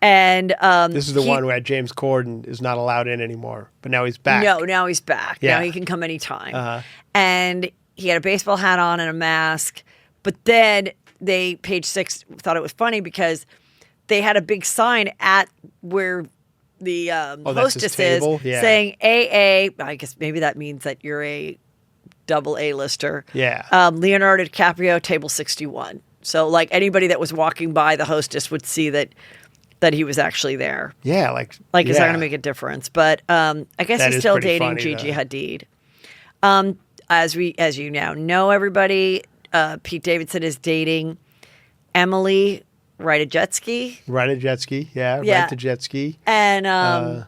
And this is the one where James Corden is not allowed in anymore, but now he's back. No, now he's back. Yeah. Now he can come anytime. And he had a baseball hat on and a mask. But then Page Six thought it was funny because they had a big sign at where the hostess is saying AA. I guess maybe that means that you're a double A-lister. Yeah. Leonardo DiCaprio, table 61. So like anybody that was walking by the hostess would see that he was actually there. Yeah, it's not going to make a difference. But I guess he's still dating Gigi Hadid. As you now know, everybody, Pete Davidson is dating Emily Ratajkowski. Yeah. Ratajkowski. And I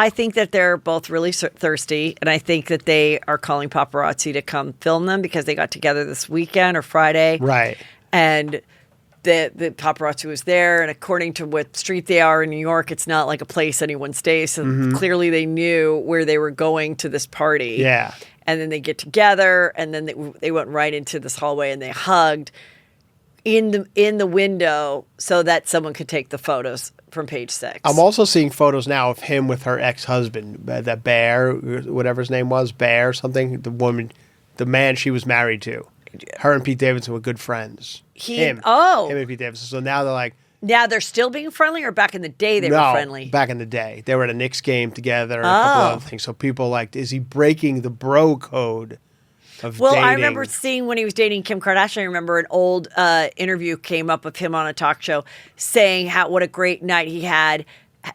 think that they're both really thirsty, and I think that they are calling paparazzi to come film them because they got together this weekend or Friday. Right. And the paparazzi was there, and according to what street they are in New York, it's not like a place anyone stays. So clearly they knew where they were going to this party. Yeah. And then they get together, and then they went right into this hallway, and they hugged. in the window so that someone could take the photos from page 6. I'm also seeing photos now of him with her ex-husband, that Bear, whatever his name was, Bear something, the man she was married to. Her and Pete Davidson were good friends. Him and Pete Davidson. So now they're like... Now they're still being friendly, or back in the day they were friendly? Back in the day. They were at a Knicks game together and a couple other things. So people like, is he breaking the bro code of dating? I remember seeing when he was dating Kim Kardashian, I remember an old interview came up of him on a talk show saying what a great night he had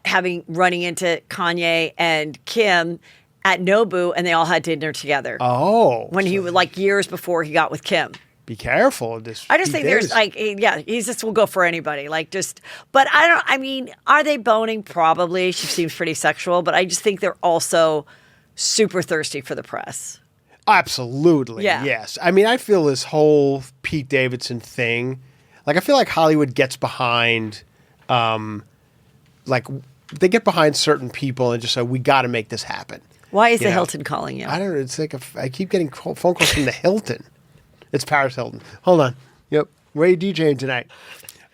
running into Kanye and Kim at Nobu, and they all had dinner together. Oh. When he was like years before he got with Kim. Be careful of this. I just think there's he just will go for anybody. But are they boning? Probably. She seems pretty sexual, but I just think they're also super thirsty for the press. Absolutely. Yeah. Yes. I mean, I feel this whole Pete Davidson thing, I feel like Hollywood gets behind, they get behind certain people and just say, we got to make this happen. Why is the Hilton calling you? I don't know. It's I keep getting phone calls from the Hilton. It's Paris Hilton. Hold on. Yep. Where are you DJing tonight?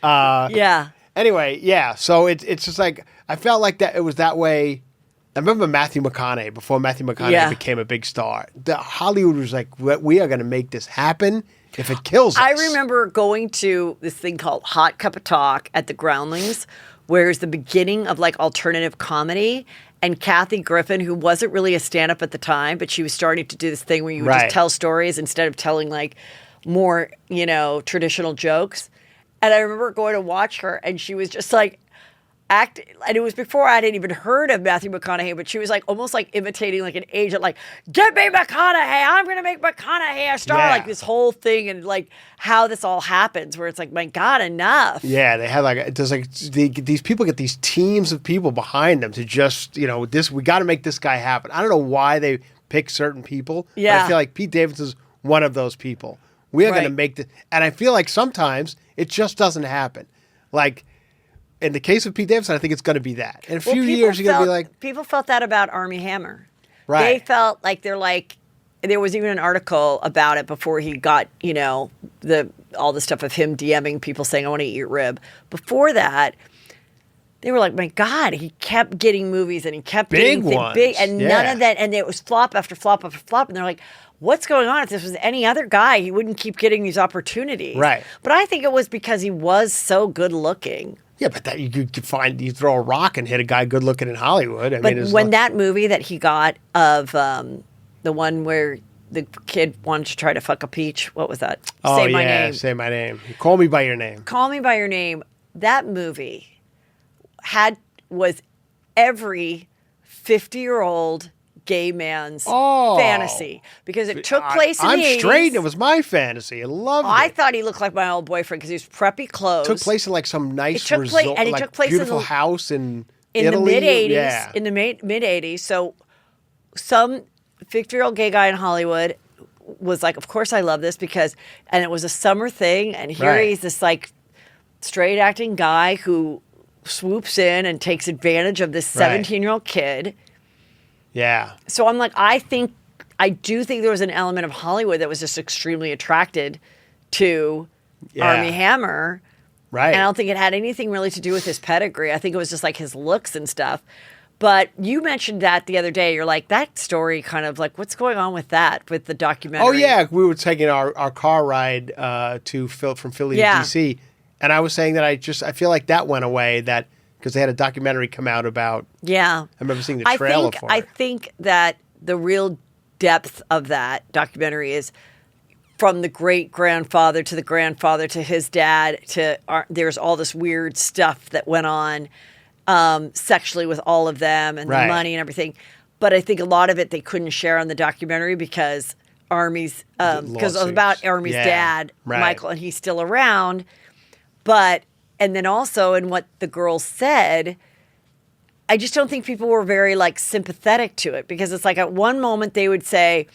Yeah. Anyway, yeah. So it's just I felt like that it was that way. I remember Matthew McConaughey, before Matthew McConaughey became a big star. Hollywood was like, we are going to make this happen if it kills us. I remember going to this thing called Hot Cup of Talk at the Groundlings, where it's the beginning of alternative comedy. And Kathy Griffin, who wasn't really a stand-up at the time, but she was starting to do this thing where you would just tell stories instead of telling more, traditional jokes. And I remember going to watch her, and she was just acting, and it was before I hadn't even heard of Matthew McConaughey, but she was almost imitating an agent, get me McConaughey, I'm going to make McConaughey a star, this whole thing, and how this all happens, where it's my God, enough. Yeah, they had these people get these teams of people behind them to just, we got to make this guy happen. I don't know why they pick certain people, but I feel like Pete Davidson's one of those people. We are going to make this, and I feel like sometimes it just doesn't happen. In the case of Pete Davidson, I think it's going to be that. In a few years, you're going to be people felt that about Armie Hammer. Right. They felt there was even an article about it before he got, all the stuff of him DMing people saying, I want to eat your rib. Before that, they were like, my God, he kept getting movies and he kept big getting ones. Big, and none of that, and it was flop after flop after flop. And they're like, what's going on? If this was any other guy, he wouldn't keep getting these opportunities. Right. But I think it was because he was so good looking. Yeah, but that you throw a rock and hit a guy good looking in Hollywood. When that movie that he got of the one where the kid wanted to try to fuck a peach, what was that? Say My Name. Say My Name. Call Me by Your name. Call Me by Your name. That movie was every 50-year-old gay man's fantasy, because it took place in the 80s. I'm straight. It was my fantasy. I loved it. I thought he looked like my old boyfriend because he was preppy clothes. It took place in some nice resort, and it took place beautiful house in Italy. The mid-'80s. Yeah. In the mid-'80s. So some 50-year-old gay guy in Hollywood was like, of course I love this, and it was a summer thing, and here he's this straight acting guy who swoops in and takes advantage of this 17-year-old kid. Yeah. So I'm I do think there was an element of Hollywood that was just extremely attracted to Armie Hammer. Right. And I don't think it had anything really to do with his pedigree. I think it was just his looks and stuff. But you mentioned that the other day. You're that story kind of what's going on with that, with the documentary? Oh, yeah. We were taking our car ride from Philly to D.C. And I was saying that I feel like that went away, because they had a documentary come out about. Yeah. I remember seeing the trailer for it. I think that the real depth of that documentary is from the great-grandfather to the grandfather to his dad there's all this weird stuff that went on sexually with all of them and the money and everything. But I think a lot of it they couldn't share on the documentary because because it was about Armie's dad, Michael, and he's still around. And then also in what the girls said, I just don't think people were very sympathetic to it, because it's at one moment they would say,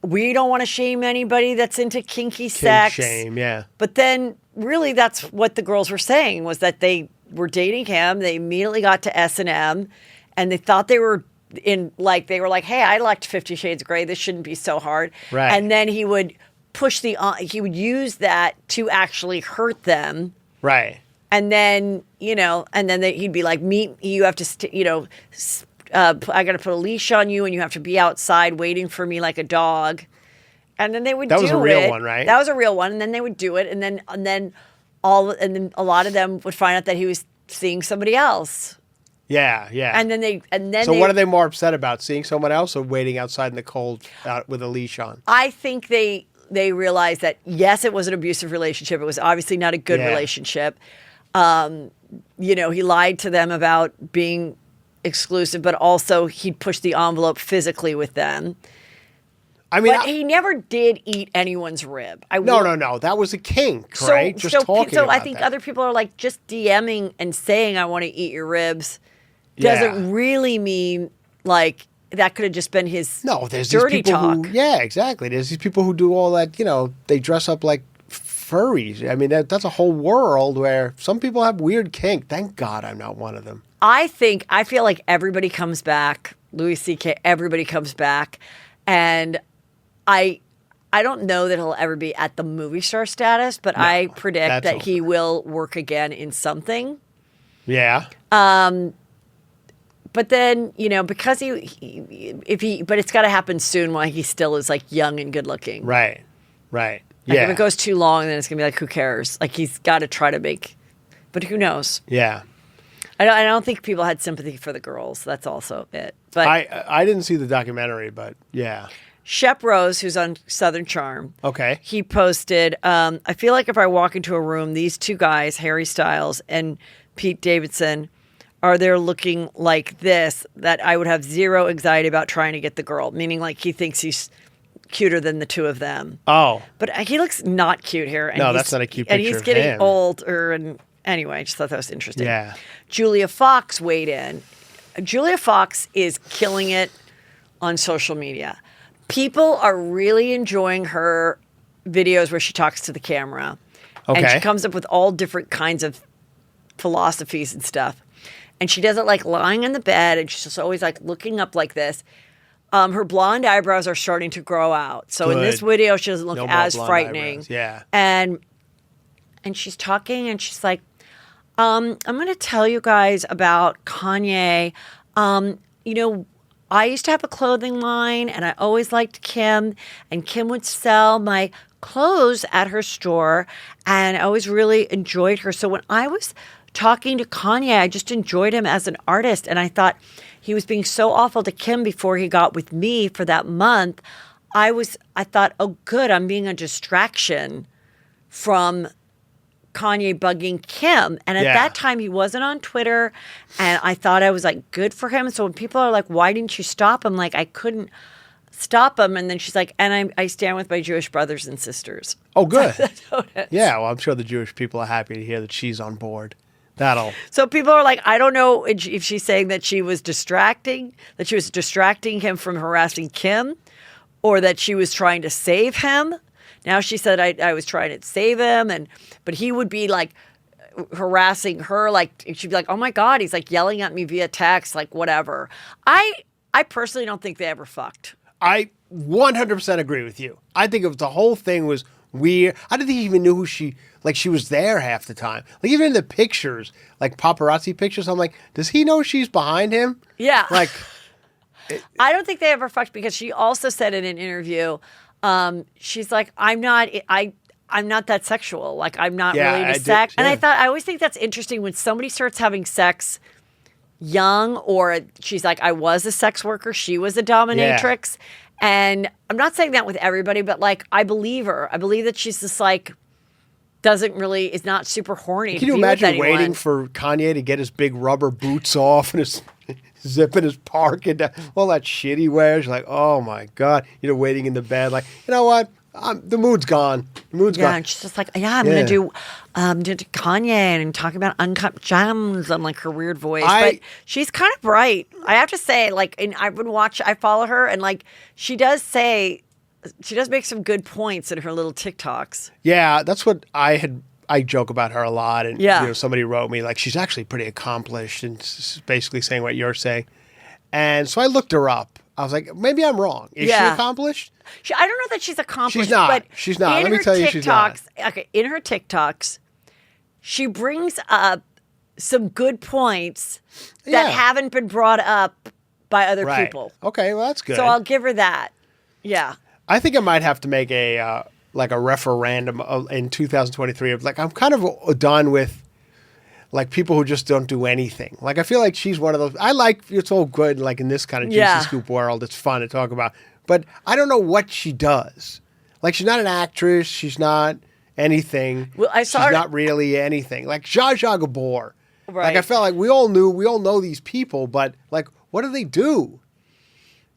we don't want to shame anybody that's into kinky sex. Shame, yeah. But then really that's what the girls were saying, was that they were dating him. They immediately got to S&M and they thought they were hey, I liked 50 Shades of Grey. This shouldn't be so hard. Right. And then he would he would use that to actually hurt them. Right. And then, he'd be like, you have to, I got to put a leash on you and you have to be outside waiting for me like a dog. And then they would do it. That was a real one, right? That was a real one. And then they would do it. And then a lot of them would find out that he was seeing somebody else. Yeah. So what are they more upset about? Seeing someone else or waiting outside in the cold with a leash on? I think they realized that, yes, it was an abusive relationship. It was obviously not a good relationship. He lied to them about being exclusive, but also he'd push the envelope physically with them. I mean, he never did eat anyone's rib. No. That was a kink, right? I think other people are like, just DMing and saying, I want to eat your ribs doesn't really mean like that could have just been his dirty talk. Exactly. There's these people who do all that, they dress up like furries. I mean, that's a whole world where some people have weird kink. Thank God I'm not one of them. I feel like everybody comes back. Louis C.K., everybody comes back. And I don't know that he'll ever be at the movie star status, but I predict that he will work again in something. Yeah. But then, because but it's got to happen soon while he still is like young and good looking. Right. Like if it goes too long, then it's going to be like, who cares? Like he's got to try to but who knows? Yeah. I don't think people had sympathy for the girls. That's also it. But I didn't see the documentary, but yeah. Shep Rose, who's on Southern Charm. Okay. He posted, I feel like if I walk into a room, these two guys, Harry Styles and Pete Davidson, are there looking like this, that I would have zero anxiety about trying to get the girl. Meaning like he thinks he's cuter than the two of them. Oh. But he looks not cute here. And that's not a cute picture and he's getting older. And anyway, I just thought that was interesting. Yeah. Julia Fox weighed in. Julia Fox is killing it on social media. People are really enjoying her videos where she talks to the camera. Okay. And she comes up with all different kinds of philosophies and stuff. And she does it like lying in the bed, and she's just always like looking up like this. Her blonde eyebrows are starting to grow out. So in this video, she doesn't look as frightening. Eyebrows. Yeah. And she's talking, and she's like, I'm going to tell you guys about Kanye. I used to have a clothing line, and I always liked Kim, and Kim would sell my clothes at her store, and I always really enjoyed her. So when I was talking to Kanye, I just enjoyed him as an artist, and I thought he was being so awful to Kim before he got with me for that month. I thought, oh, good, I'm being a distraction from Kanye bugging Kim. And at that time, he wasn't on Twitter, and I thought I was like, good for him. So when people are like, why didn't you stop him? Like, I couldn't stop him. And then she's like, and I stand with my Jewish brothers and sisters. Oh, good. Yeah, well, I'm sure the Jewish people are happy to hear that she's on board. So people are like, I don't know if she's saying that she was distracting him from harassing Kim, or that she was trying to save him. Now she said, I was trying to save him, but he would be like harassing her. Like she'd be like, oh my God, he's like yelling at me via text, like whatever. I personally don't think they ever fucked. I 100% agree with you. I think the whole thing was weird. I didn't think he even knew who she was there half the time. Like even in the pictures, like paparazzi pictures, I'm like, does he know she's behind him? Yeah. Like, I don't think they ever fucked, because she also said in an interview, she's like, I'm not that sexual. Like I'm not really into sex. And I always think that's interesting when somebody starts having sex young, or she's like, I was a sex worker, she was a dominatrix. Yeah. And I'm not saying that with everybody, but like, I believe her. I believe that she's just like, is not super horny. Can you imagine waiting for Kanye to get his big rubber boots off and his zipping his park and all that shit he wears? You're like, oh my God. Waiting in the bed, like, you know what? The mood's gone. Gone. And she's just like, I'm going to do Kanye and talk about uncut gems on like her weird voice. But she's kind of bright. I have to say, like, and I follow her, and like, she does make some good points in her little TikToks. Yeah, that's what I joke about her a lot. And somebody wrote me, like, she's actually pretty accomplished, and basically saying what you're saying. And so I looked her up. I was like, maybe I'm wrong. Is she accomplished? I don't know that she's accomplished. She's not. But She's not. Let me tell you, she's not. Okay, in her TikToks, she brings up some good points that haven't been brought up by other people. Okay, well, that's good. So I'll give her that. Yeah. I think I might have to make a like a referendum in 2023 of like, I'm kind of done with like people who just don't do anything. Like, I feel like she's one of those. I like, it's all good, like in this kind of juicy scoop world. It's fun to talk about. But I don't know what she does. Like, she's not an actress. She's not anything. Well, she's not really anything. Like Zsa Zsa Gabor. Right. Like, I felt like we all know these people, but like, what do they do?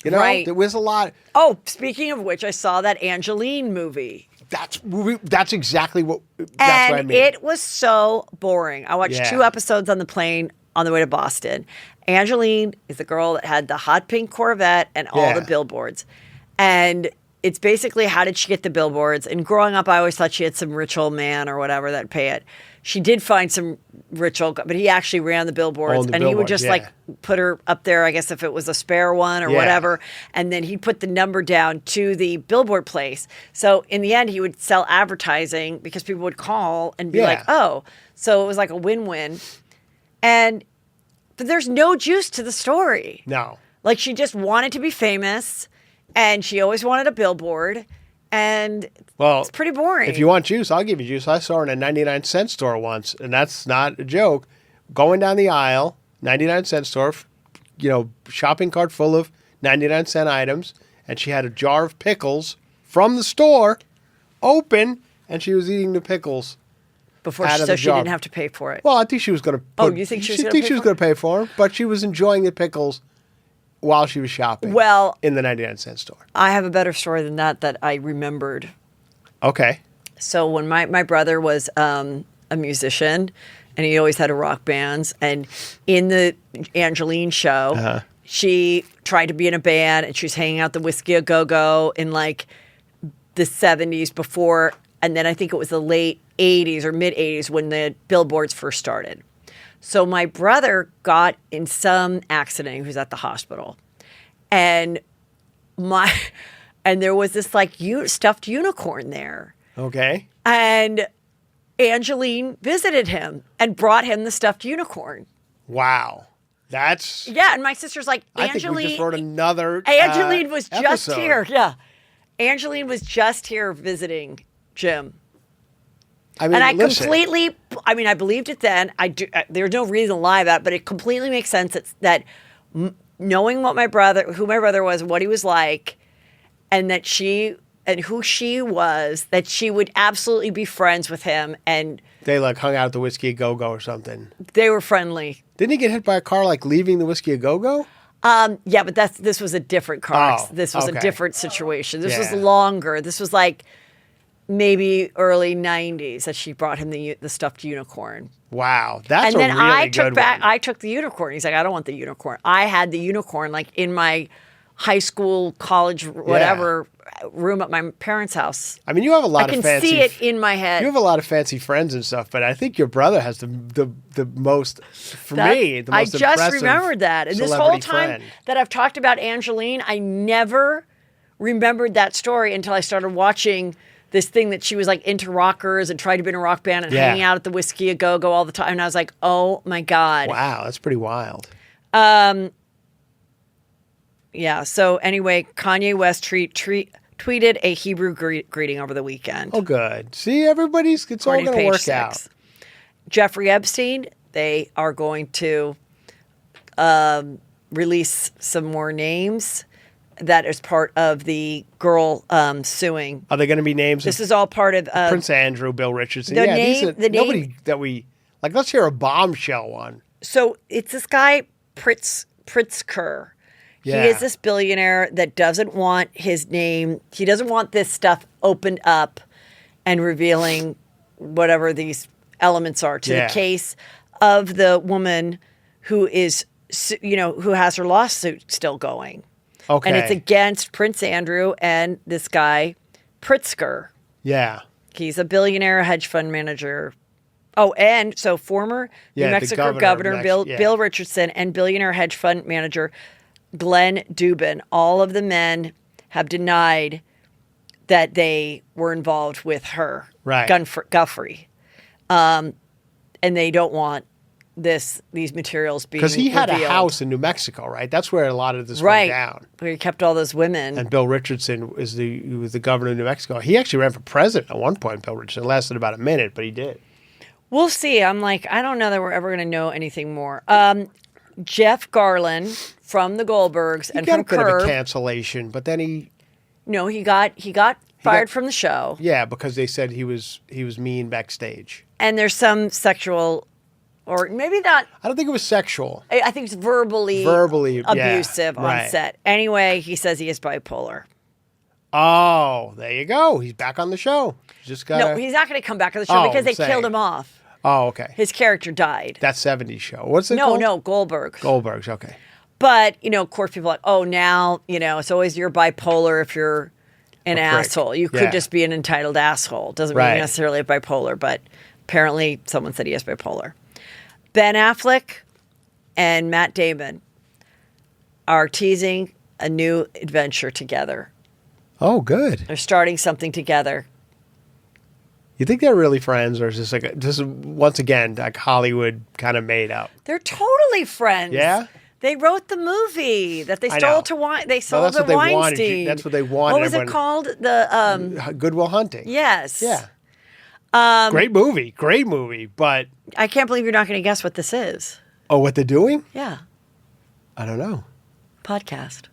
You know, there was a lot. Oh, speaking of which, I saw that Angeline movie. That's exactly what. That's what I mean. It was so boring. I watched 2 episodes on the plane on the way to Boston. Angeline is the girl that had the hot pink Corvette and all the billboards, and it's basically how did she get the billboards? And growing up, I always thought she had some rich old man or whatever that'd pay it. She did find some rich old, but he actually ran the billboards, he would just like put her up there, I guess if it was a spare one or whatever, and then he'd put the number down to the billboard place. So in the end, he would sell advertising because people would call and be like, oh, so it was like a win-win. But there's no juice to the story. No. Like, she just wanted to be famous, and she always wanted a billboard. And it's pretty boring. If you want juice, I'll give you juice. I saw her in a 99-cent store once, and that's not a joke. Going down the aisle, 99-cent store, shopping cart full of 99-cent items, and she had a jar of pickles from the store open, and she was eating the pickles. Before she didn't have to pay for it. Well, I think she was going to. You think she was going to pay for them? But she was enjoying the pickles while she was shopping. Well, in the 99-cent store. I have a better story than that I remembered. Okay. So when my brother was a musician, and he always had a rock bands, and in the Angeline show, she tried to be in a band, and she was hanging out the Whiskey A Go-Go in like the 70s before, and then I think it was the late 80s or mid 80s when the billboards first started. So my brother got in some accident. He was at the hospital, and there was this like stuffed unicorn there. Okay. And Angeline visited him and brought him the stuffed unicorn. Wow. That's... Yeah, and my sister's like, Angeline... I think we just wrote another Angeline was just episode. here. Yeah. Angeline was just here visiting Jim. I mean, and I believed it then. There's no reason to lie about it, but it completely makes sense that knowing who my brother was, what he was like, and who she was, that she would absolutely be friends with him. And they like hung out at the Whiskey A Go-Go or something. They were friendly. Didn't he get hit by a car like leaving the Whiskey A Go-Go? Yeah, but this was a different car. This was a different situation. This was longer. This was like maybe early 90s that she brought him the stuffed unicorn. Wow, that's and then a really good one. I took the unicorn. He's like, I don't want the unicorn. I had the unicorn like in my high school, college, whatever room at my parents' house. I mean, you have a lot of fancy... I can see it in my head. You have a lot of fancy friends and stuff, but I think your brother has the most, for me, the most impressive I just remembered that. And this whole time friend. that I've talked about Angeline, I never remembered that story until I started watching this thing that she was like into rockers and tried to be in a rock band and hanging out at the Whiskey A Go-Go all the time. And I was like, oh my God. Wow, that's pretty wild. Yeah, so anyway, Kanye West tweeted a Hebrew greeting over the weekend. Oh, good. See, it's all going to work out. Jeffrey Epstein, they are going to release some more names. That is part of the girl suing. Are they going to be names? This is all part of Prince Andrew, Bill Richardson. Nobody that we like. Let's hear a bombshell one. So it's this guy Pritzker. Yeah. He is this billionaire that doesn't want his name. He doesn't want this stuff opened up and revealing whatever these elements are to the case of the woman who is, who has her lawsuit still going. Okay. And it's against Prince Andrew and this guy, Pritzker. Yeah. He's a billionaire hedge fund manager. Oh, and so former New Mexico governor Bill Richardson and billionaire hedge fund manager Glenn Dubin. All of the men have denied that they were involved with her, right? Guffrey, and they don't want these materials being because he had revealed. a house in New Mexico, right? That's where a lot of this went down. Where he kept all those women. And Bill Richardson was the governor of New Mexico. He actually ran for president at one point. Bill Richardson. It lasted about a minute, but he did. We'll see. I'm like, I don't know that we're ever going to know anything more. Jeff Garlin from the Goldbergs and from Curb. He got a bit of a cancellation, but then he got fired from the show. Yeah, because they said he was mean backstage. And there's some sexual, or maybe not. I don't think it was sexual. I think it's verbally abusive on set. Anyway, he says he is bipolar. Oh, there you go. He's back on the show. Just got. No, he's not going to come back on the show because they killed him off. Oh, okay. His character died. That 70s show. What's it called? No, Goldberg. Goldberg's, okay. But, of course, people are like, oh, now, it's always you're bipolar if you're an asshole. You could just be an entitled asshole. Doesn't mean necessarily bipolar, but apparently someone said he is bipolar. Ben Affleck and Matt Damon are teasing a new adventure together. Oh, good. They're starting something together. You think they're really friends, or is this once again like Hollywood kind of made up? They're totally friends. Yeah. They wrote the movie that they stole to Weinstein. They sold to Weinstein. That's what they wanted. What was it called? The Good Will Hunting. Yes. Yeah. Great movie, but I can't believe you're not going to guess what this is. Oh, what they're doing? Yeah. I don't know. Podcast.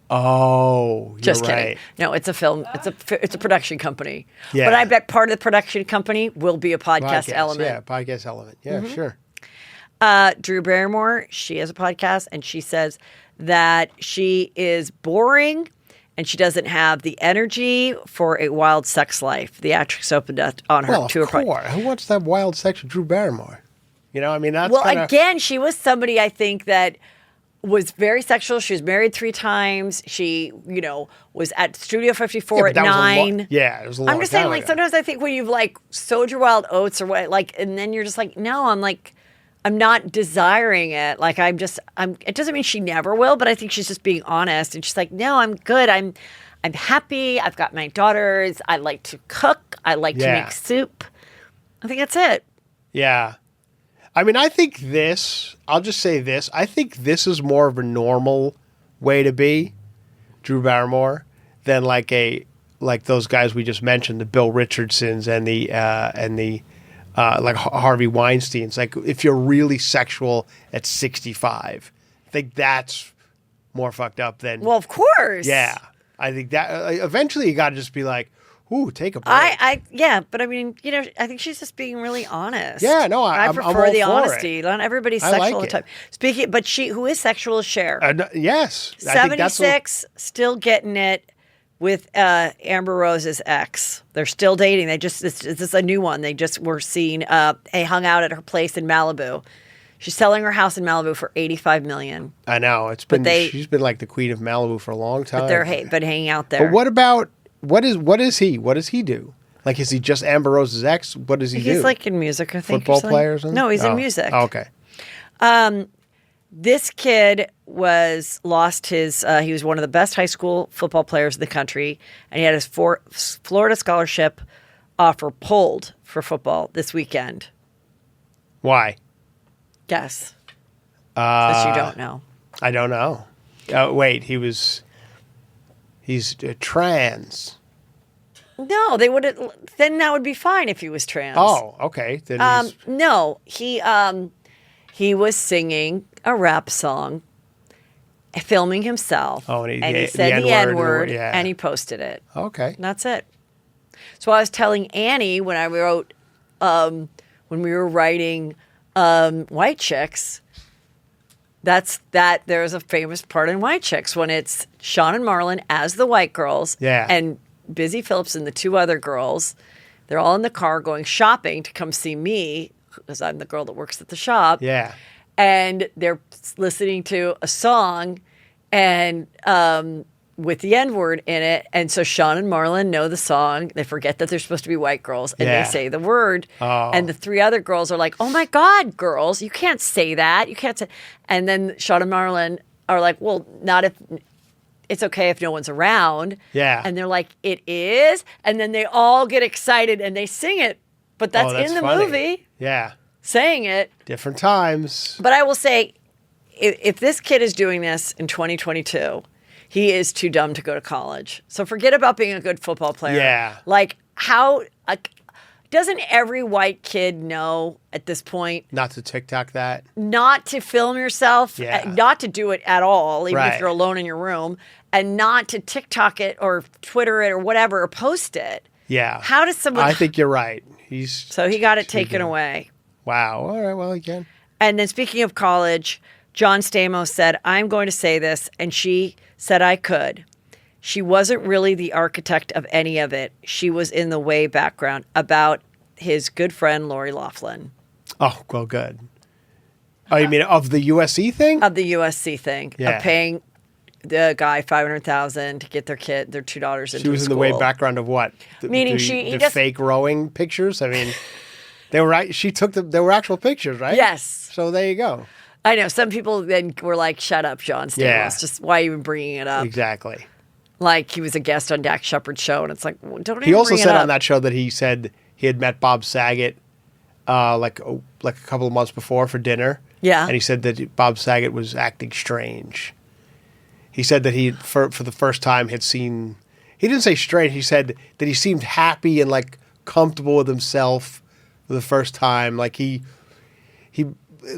Oh, you're just kidding. right. No, it's a film. It's a production company. Yeah. But I bet part of the production company will be a podcast element. Yeah, podcast element. Yeah, sure. Drew Barrymore, she has a podcast, and she says that she is boring and she doesn't have the energy for a wild sex life. The actress opened up on her Well, to her podcast. Who wants to have wild sex with Drew Barrymore? I mean, that's again, she was somebody I think that was very sexual. She was married 3 times. She, was at Studio 54 at 9. It was a long I'm just saying, time ago. sometimes I think when you've sowed your wild oats or what, and then you're just like, no, I'm not desiring it. It doesn't mean she never will, but I think she's just being honest. And she's like, no, I'm good. I'm happy. I've got my daughters. I like to cook. I like to make soup. I think that's it. Yeah. I mean, I think I'll just say this. I think this is more of a normal way to be, Drew Barrymore, than like those guys we just mentioned, the Bill Richardsons and the like Harvey Weinstein's. Like, if you're really sexual at 65, I think that's more fucked up than. Well, of course. Yeah. I think that eventually you got to just be like, ooh, take a break. But I mean, I think she's just being really honest. Yeah, no, I prefer all the for honesty. it. Not everybody's I sexual like all the it. time. But who is sexual is Cher. Yes. 76, still getting it with Amber Rose's ex. They're still dating. This is a new one. They just were seen. They hung out at her place in Malibu. She's selling her house in Malibu for $85 million. I know. She's been like the queen of Malibu for a long time. But they're been hanging out there. But what about what is he? What does he do? Like, is he just Amber Rose's ex? What does he do? He's like in music, I think. Football player or something? No, he's in music. Oh, okay. This kid lost his. He was one of the best high school football players in the country, and he had his Florida scholarship offer pulled for football this weekend. Why? Guess. Since you don't know. I don't know. Wait, he's trans. No, they would. Then that would be fine if he was trans. Oh, okay. Then no, he was singing a rap song, filming himself. Oh, and he said the N-word, and he posted it. Okay. And that's it. So I was telling Annie when I wrote, when we were writing White Chicks, there's a famous part in White Chicks when it's Sean and Marlon as the white girls, and Busy Phillips and the 2 other girls. They're all in the car going shopping to come see me because I'm the girl that works at the shop. Yeah. And they're listening to a song and with the N-word in it. And so Sean and Marlon know the song. They forget that they're supposed to be white girls and they say the word. Oh. And the 3 other girls are like, oh my God, girls, you can't say that. You can't say. And then Sean and Marlon are like, well, not if it's okay if no one's around. Yeah. And they're like, it is. And then they all get excited and they sing it. But that's in the funny. movie. Yeah. Saying it. Different times. But I will say, if this kid is doing this in 2022, he is too dumb to go to college. So forget about being a good football player. Yeah. Like, how... doesn't every white kid know at this point not to TikTok that? Not to film yourself, not to do it at all, even if you're alone in your room, and not to TikTok it or Twitter it or whatever, or post it. Yeah. How does someone... I think you're right. So he got it taken away. Wow. All right, well, he can. And then speaking of college, John Stamos said, I'm going to say this, and she said I could. She wasn't really the architect of any of it. She was in the way background about his good friend, Lori Laughlin. Oh, well, good. Oh, you mean of the USC thing? Of the USC thing. Yeah. Of paying the guy $500,000 to get their two daughters into She was in the way background of what? Meaning the fake rowing pictures? I mean, they were she took they were actual pictures, right? Yes. So there you go. I know. Some people then were like, shut up, John Stamos. Yeah. Just why are you even bringing it up? Exactly. Like he was a guest on Dax Shepard's show, and it's like, well, don't even He also bring it said up. on that show that he said he had met Bob Saget like a couple of months before for dinner. Yeah. And he said that Bob Saget was acting strange. He said that he, for the first time, had seen... He didn't say strange. He said that he seemed happy and like comfortable with himself for the first time. Like he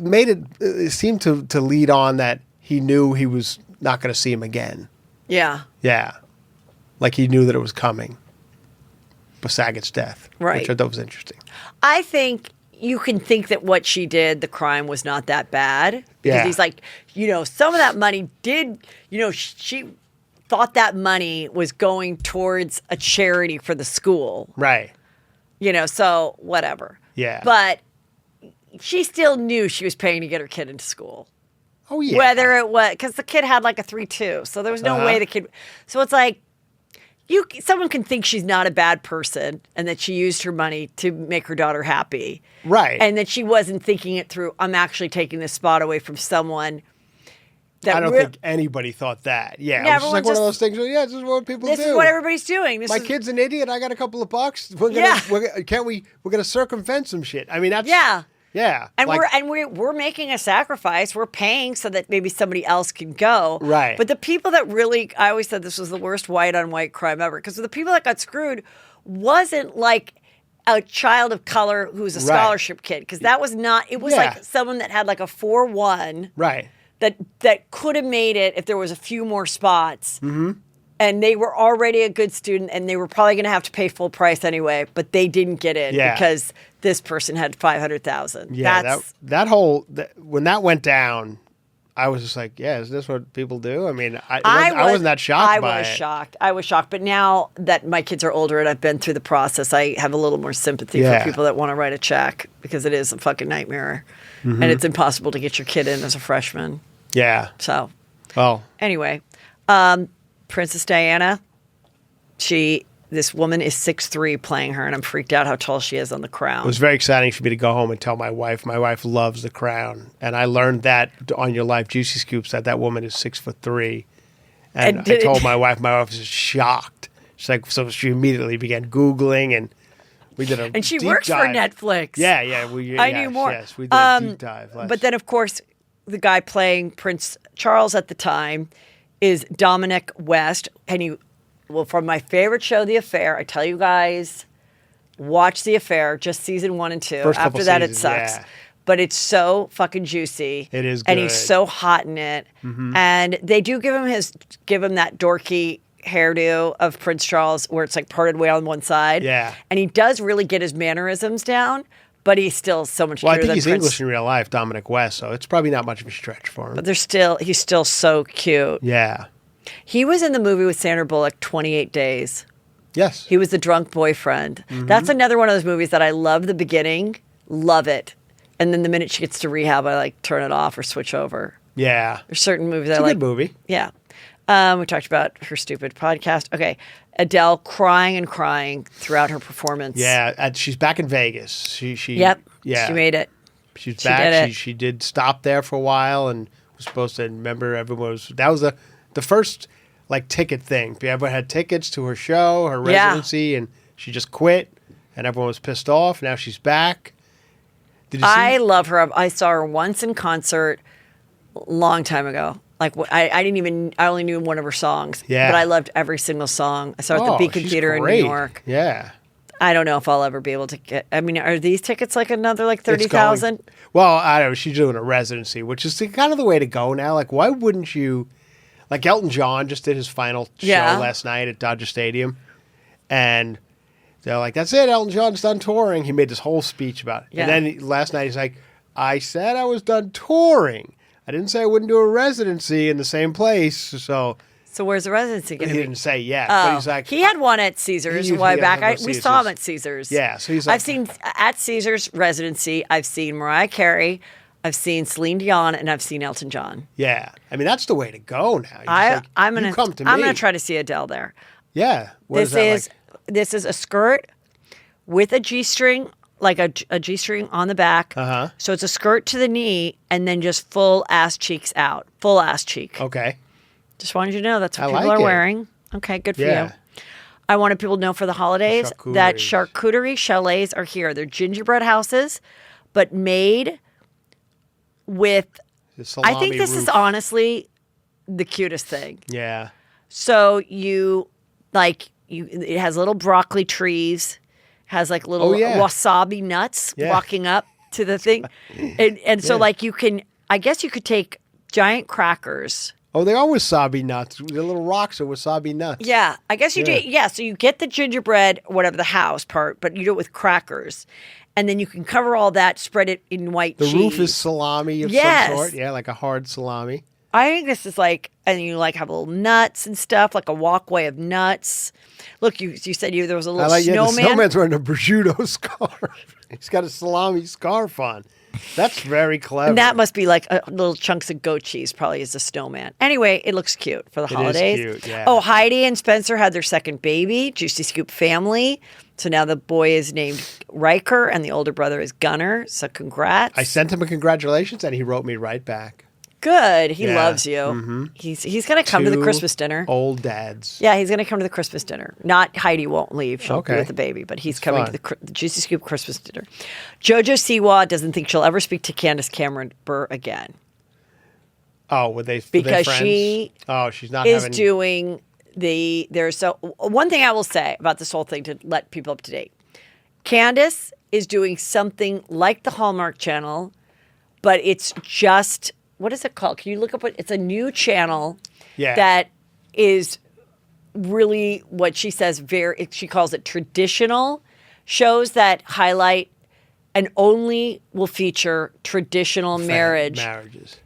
made it seemed to lead on that he knew he was not going to see him again. Yeah. Yeah. Like he knew that it was coming. Saget's death. Right. Which I thought was interesting. I think you can think that what she did, the crime, was not that bad. Because he's like, some of that money did, she thought that money was going towards a charity for the school. Right. So whatever. Yeah. But she still knew she was paying to get her kid into school. Oh, yeah. Whether it was, because the kid had like a 3.2. So there was no way the kid, so it's like, someone can think she's not a bad person and that she used her money to make her daughter happy. Right. And that she wasn't thinking it through, I'm actually taking this spot away from someone that I don't think anybody thought that. Yeah. It was just like one of those things where, this is what people do. This is what everybody's doing. My kid's an idiot. I got a couple of bucks. We're gonna circumvent some shit. I mean, that's... Yeah. Yeah. And we're making a sacrifice. We're paying so that maybe somebody else can go. Right. But the people that really, I always said this was the worst white on white crime ever, because the people that got screwed wasn't like a child of color who was a scholarship kid, because that was not, it was like someone that had like a 4.1. Right. That could have made it if there was a few more spots. Mm-hmm. And they were already a good student, and they were probably going to have to pay full price anyway, but they didn't get in because this person had $500,000. Yeah, when that went down, I was just like, is this what people do? I mean, I wasn't that shocked by it. I was shocked. But now that my kids are older and I've been through the process, I have a little more sympathy for people that want to write a check, because it is a fucking nightmare. Mm-hmm. And it's impossible to get your kid in as a freshman. Yeah. So, well, anyway, Princess Diana, this woman is 6'3" playing her, and I'm freaked out how tall she is on The Crown. It was very exciting for me to go home and tell my wife. My wife loves The Crown, and I learned that on Your Life Juicy Scoops that woman is 6'3", and I told my wife. My wife was shocked. She's like, so she immediately began Googling, and we did a and she deep works dive. for Netflix. Yeah. I knew more. Yes, we did a deep dive. But then, of course, the guy playing Prince Charles at the time is Dominic West, and from my favorite show, The Affair. I tell you guys, watch The Affair, just season 1 and 2. First After that, seasons, it sucks. yeah. But it's so fucking juicy. It is good. And he's so hot in it. Mm-hmm. And they do give him that dorky hairdo of Prince Charles where it's like parted way on one side. Yeah. And he does really get his mannerisms down, but he's still so much cuter I think than he's Prince. English in real life, Dominic West, so it's probably not much of a stretch for him. But he's still so cute. Yeah. He was in the movie with Sandra Bullock, 28 Days. Yes. He was the drunk boyfriend. Mm-hmm. That's another one of those movies that I love the beginning, love it. And then the minute she gets to rehab, I like turn it off or switch over. Yeah. There's certain movies it's I like. It's a good movie. Yeah. We talked about her stupid podcast. Okay. Adele crying and crying throughout her performance. Yeah. She's back in Vegas. Yep. Yeah. She made it. She's back. She did stop there for a while and was supposed to. Remember, everyone was. That was the first like ticket thing. Everyone had tickets to her show, her residency, and she just quit, and everyone was pissed off. Now she's back. Did you see? I love her. I saw her once in concert a long time ago. Like I only knew one of her songs. Yeah. But I loved every single song. I saw her at the Beacon Theater in New York. Yeah. I don't know if I'll ever be able to get. I mean, are these tickets like another like 30,000? Well, I don't know. She's doing a residency, which is kind of the way to go now. Like, why wouldn't you? Like Elton John just did his final show last night at Dodger Stadium, and they're like, "That's it, Elton John's done touring." He made this whole speech about it, and then last night he's like, "I said I was done touring. I didn't say I wouldn't do a residency in the same place." So where's the residency going to be? He didn't say yet, but he's like, he had one at Caesars a while back. We saw him at Caesars. Yeah, so he's like, I've seen at Caesars residency. I've seen Mariah Carey, I've seen Celine Dion, and I've seen Elton John. Yeah, I mean that's the way to go now. I'm gonna try to see Adele there. Yeah, this is a skirt with a G-string. Like a G-string on the back. Uh-huh. So it's a skirt to the knee and then just full ass cheeks out. Full ass cheek. Okay. Just wanted you to know that's what people are wearing. Okay, good for you. I wanted people to know for the holidays that charcuterie chalets are here. They're gingerbread houses, but made with, I think this is honestly the cutest thing. Yeah. So it has little broccoli trees. Has like little wasabi nuts walking up to the thing. And so like I guess you could take giant crackers. Oh, they are wasabi nuts. The little rocks are wasabi nuts. Yeah, I guess you do. Yeah, so you get the gingerbread, whatever the house part, but you do it with crackers. And then you can cover all that, spread it in white cheese. The roof is salami of some sort. Yeah, like a hard salami. I think this is like, and you like have little nuts and stuff, like a walkway of nuts. Look, you said there was a little snowman. The snowman's wearing a prosciutto scarf. He's got a salami scarf on. That's very clever. And that must be like little chunks of goat cheese, probably as a snowman. Anyway, it looks cute for the holidays. It is cute, yeah. Oh, Heidi and Spencer had their second baby, Juicy Scoop family. So now the boy is named Riker and the older brother is Gunner. So congrats. I sent him a congratulations and he wrote me right back. Good. He loves you. Mm-hmm. He's going to come to the Christmas dinner. Old dads. Yeah, he's going to come to the Christmas dinner. Not Heidi won't leave. She'll be with the baby, but he's coming to the Juicy Scoop Christmas dinner. Jo Siwa doesn't think she'll ever speak to Candace Cameron Bure again. Oh, were they because she she's not is doing one thing I will say about this whole thing to let people up to date. Candace is doing something like the Hallmark Channel, but it's just, what is it called? Can you look up it's a new channel that is really what she says she calls it traditional shows that highlight and only will feature traditional marriages,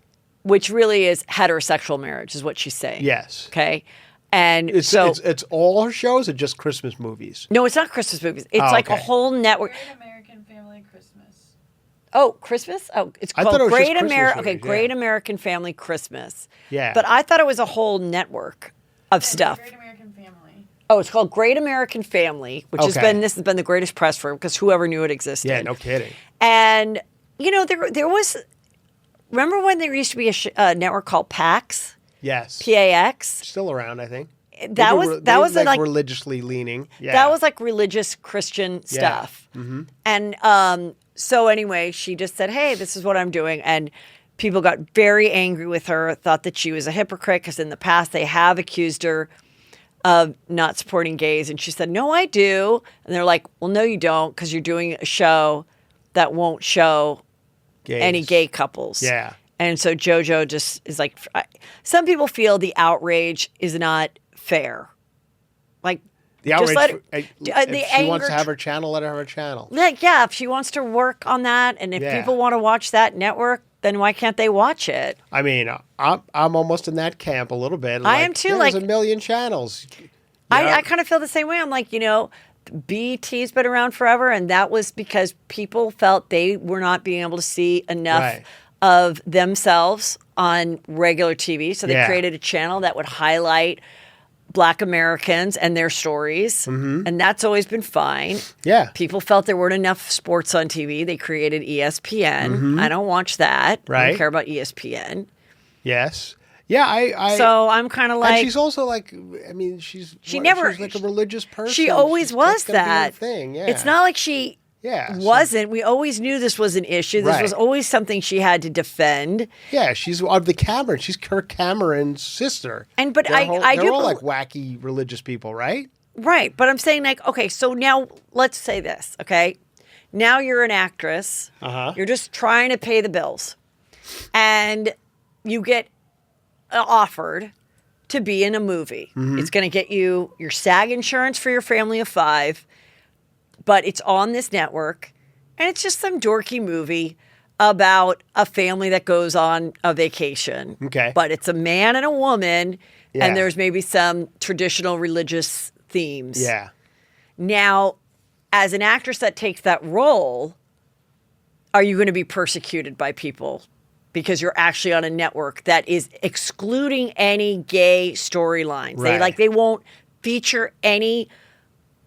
which really is heterosexual marriage, is what she's saying. Yes. Okay. And it's all her shows or just Christmas movies? No, it's not Christmas movies. It's like a whole network. Great American Family Christmas. Oh, Christmas? Oh, it's called Great American. Okay, Great American Family Christmas. Yeah. But I thought it was a whole network of stuff. Great American Family. Oh, it's called Great American Family, which has been the greatest press for it because whoever knew it existed. Yeah, no kidding. And there was. Remember when there used to be a network called PAX? Yes. PAX. Still around, I think. That was like religiously leaning. Yeah. That was like religious Christian stuff. Yeah. Mm-hmm. And so anyway, she just said, "Hey, this is what I'm doing," and people got very angry with her. Thought that she was a hypocrite because in the past they have accused her of not supporting gays, and she said, "No, I do." And they're like, "Well, no, you don't, because you're doing a show that won't show any gay couples." Yeah. And so JoJo just is like, some people feel the outrage is not fair. Like, the outrage, just let it, if she wants to have her channel, let her have her channel. Yeah, if she wants to work on that, and if people want to watch that network, then why can't they watch it? I mean, I'm almost in that camp a little bit. I am too. There's a million channels. I kind of feel the same way. I'm like, BET's been around forever, and that was because people felt they were not being able to see enough of themselves on regular TV. So they created a channel that would highlight Black Americans and their stories. Mm-hmm. And that's always been fine. Yeah. People felt there weren't enough sports on TV. They created ESPN. Mm-hmm. I don't watch that. I don't care about ESPN. Yes. Yeah, so I'm kind of like. And she's also like, I mean, she's like a religious person. She always was that thing. Yeah. It's not like she wasn't. We always knew this was an issue. This was always something she had to defend. Yeah, she's of the Cameron. She's Kirk Cameron's sister. But they're all like wacky religious people, right? Right. But I'm saying like, okay, so now let's say this, okay? Now you're an actress. You're just trying to pay the bills. And you get offered to be in a movie. It's going to get you your SAG insurance for your family of 5, but it's on this network, and it's just some dorky movie about a family that goes on a vacation. Okay. But it's a man and a woman, and there's maybe some traditional religious themes. Yeah. Now, as an actress that takes that role, are you going to be persecuted by people? Because you're actually on a network that is excluding any gay storylines. Right. They won't feature any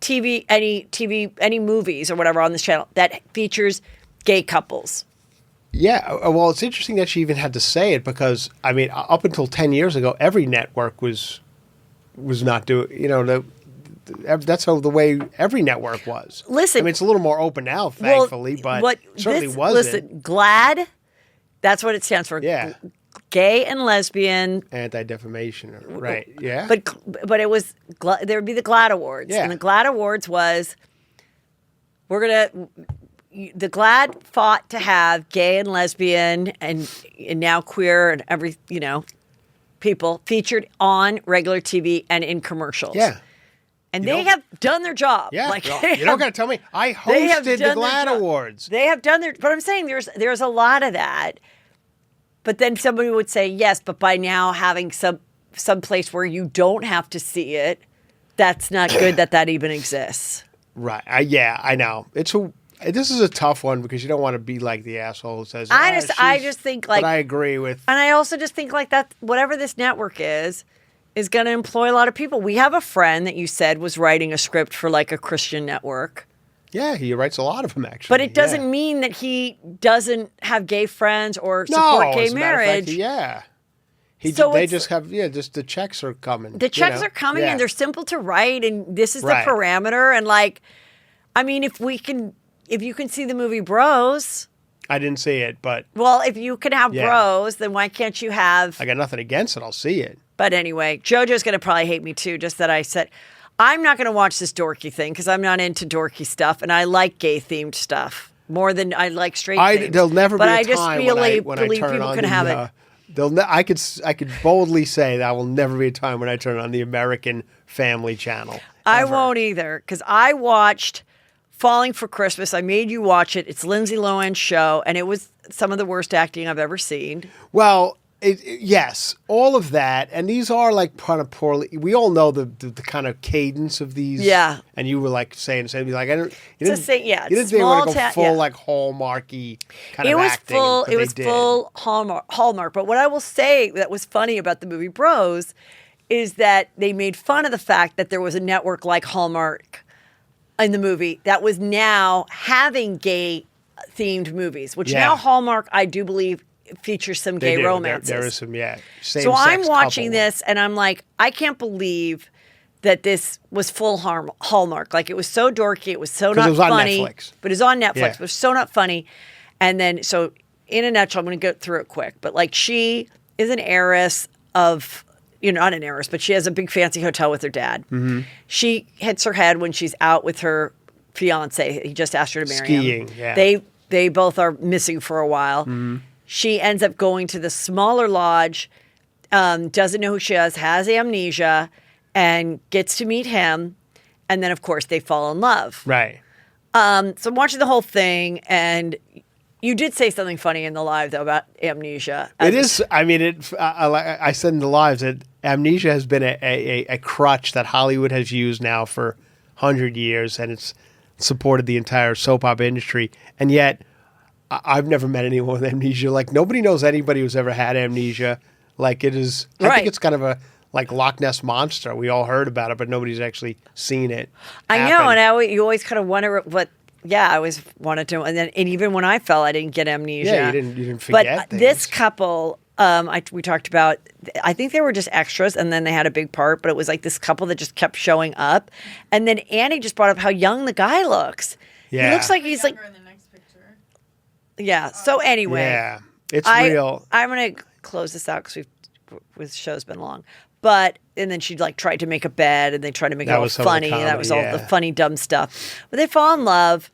movies or whatever on this channel that features gay couples. Yeah, well, it's interesting that she even had to say it because, I mean, up until 10 years ago, every network was not doing, that's how the way every network was. Listen. I mean, it's a little more open now, thankfully, but certainly wasn't. Listen, GLAAD, that's what it stands for. Yeah. Gay and lesbian. Anti-defamation, right, yeah. But it was, there would be the GLAAD Awards. Yeah. And the GLAAD Awards was, the GLAAD fought to have gay and lesbian and now queer and every, people featured on regular TV and in commercials. Yeah. And they have done their job. Yeah, you don't got to tell me. I hosted the GLAAD Awards. They have done but I'm saying there's a lot of that. But then somebody would say, yes, but by now having some place where you don't have to see it, that's not good that even exists. Right. I know. This is a tough one because you don't want to be like the asshole who says, I just think like. But I agree with. And I also just think like that, whatever this network is going to employ a lot of people. We have a friend that you said was writing a script for like a Christian network. Yeah, he writes a lot of them actually. But it doesn't mean that he doesn't have gay friends or support gay marriage. They just have just the checks are coming. The checks are coming and they're simple to write and this is the parameter and like, I mean, if you can see the movie Bros. I didn't see it, but well, if you can have Bros, then why can't you have? I got nothing against it. I'll see it. But anyway, JoJo's going to probably hate me too. Just that I said. I'm not going to watch this dorky thing because I'm not into dorky stuff, and I like gay-themed stuff more than I like straight-themed. There'll never be a time when I turn on it. I could boldly say that will never be a time when I turn on the American Family Channel. I won't either because I watched Falling for Christmas. I made you watch it. It's Lindsay Lohan's show, and it was some of the worst acting I've ever seen. Well, yes, all of that, and these are like kind of poorly. We all know the kind of cadence of these. Yeah. And you were like saying like I don't. You didn't think they were go full like Hallmarky kind of acting. It was full Hallmark. But what I will say that was funny about the movie Bros is that they made fun of the fact that there was a network like Hallmark in the movie that was now having gay themed movies, which now Hallmark, I do believe, features some gay romances. There is some, So I'm watching this and I'm like, I can't believe that this was full Hallmark. Like it was so dorky, it was so not funny. Netflix. But it's on Netflix, but it was so not funny. And then, so in a nutshell, I'm going to go through it quick. But like she is an heiress of, not an heiress, but she has a big fancy hotel with her dad. Mm-hmm. She hits her head when she's out with her fiance. He just asked her to marry him. Yeah. They both are missing for a while. Mm-hmm. She ends up going to the smaller lodge, doesn't know who she is, has amnesia, and gets to meet him. And then, of course, they fall in love. Right. So I'm watching the whole thing, and you did say something funny in the live, though, about amnesia. It is. I mean, I said in the lives that amnesia has been a crutch that Hollywood has used now for 100 years, and it's supported the entire soap opera industry. And yet, I've never met anyone with amnesia. Like, nobody knows anybody who's ever had amnesia. Like, it is... I think it's kind of a, like, Loch Ness Monster. We all heard about it, but nobody's actually seen it happen. I know, and you always kind of wonder what... Yeah, I always wanted to... And even when I fell, I didn't get amnesia. Yeah, you didn't forget But things. this couple we talked about, I think they were just extras and then they had a big part, but it was like this couple that just kept showing up. And then Annie just brought up how young the guy looks. Yeah. He looks like he's like, in the next picture. yeah. So anyway, Yeah. It's real. I'm going to close this out because the show's been long. But, and then she like tried to make a bed and they tried to make it all funny. And that was all the funny, dumb stuff. But they fall in love.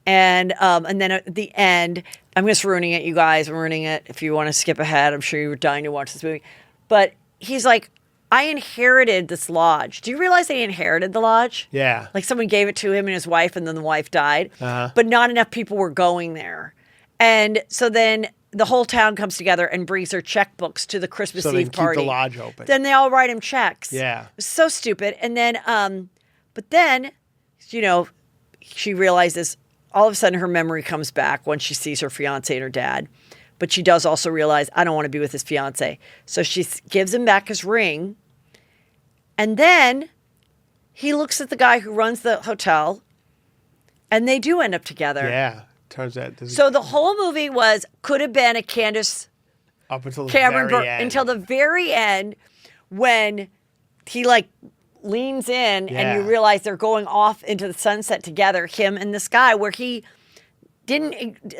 And then at the end, I'm just ruining it, you guys. I'm ruining it. If you want to skip ahead, I'm sure you were dying to watch this movie. But he's like, I inherited this lodge. Do you realize they inherited the lodge? Yeah. Like someone gave it to him and his wife, and then the wife died. Uh-huh. But not enough people were going there. And so then the whole town comes together and brings their checkbooks to the Christmas So they Eve can party. keep the lodge open. Then they all write him checks. Yeah. It was so stupid. And then, but then, you know, she realizes all of a sudden her memory comes back when she sees her fiance and her dad. But she does also realize, I don't want to be with his fiance. So she gives him back his ring. And then he looks at the guy who runs the hotel and they do end up together. Yeah. Turns out. So the whole movie could have been a Candace up until the Cameron very Bure end. until the very end when he like leans in and you realize they're going off into the sunset together, him and this guy, where they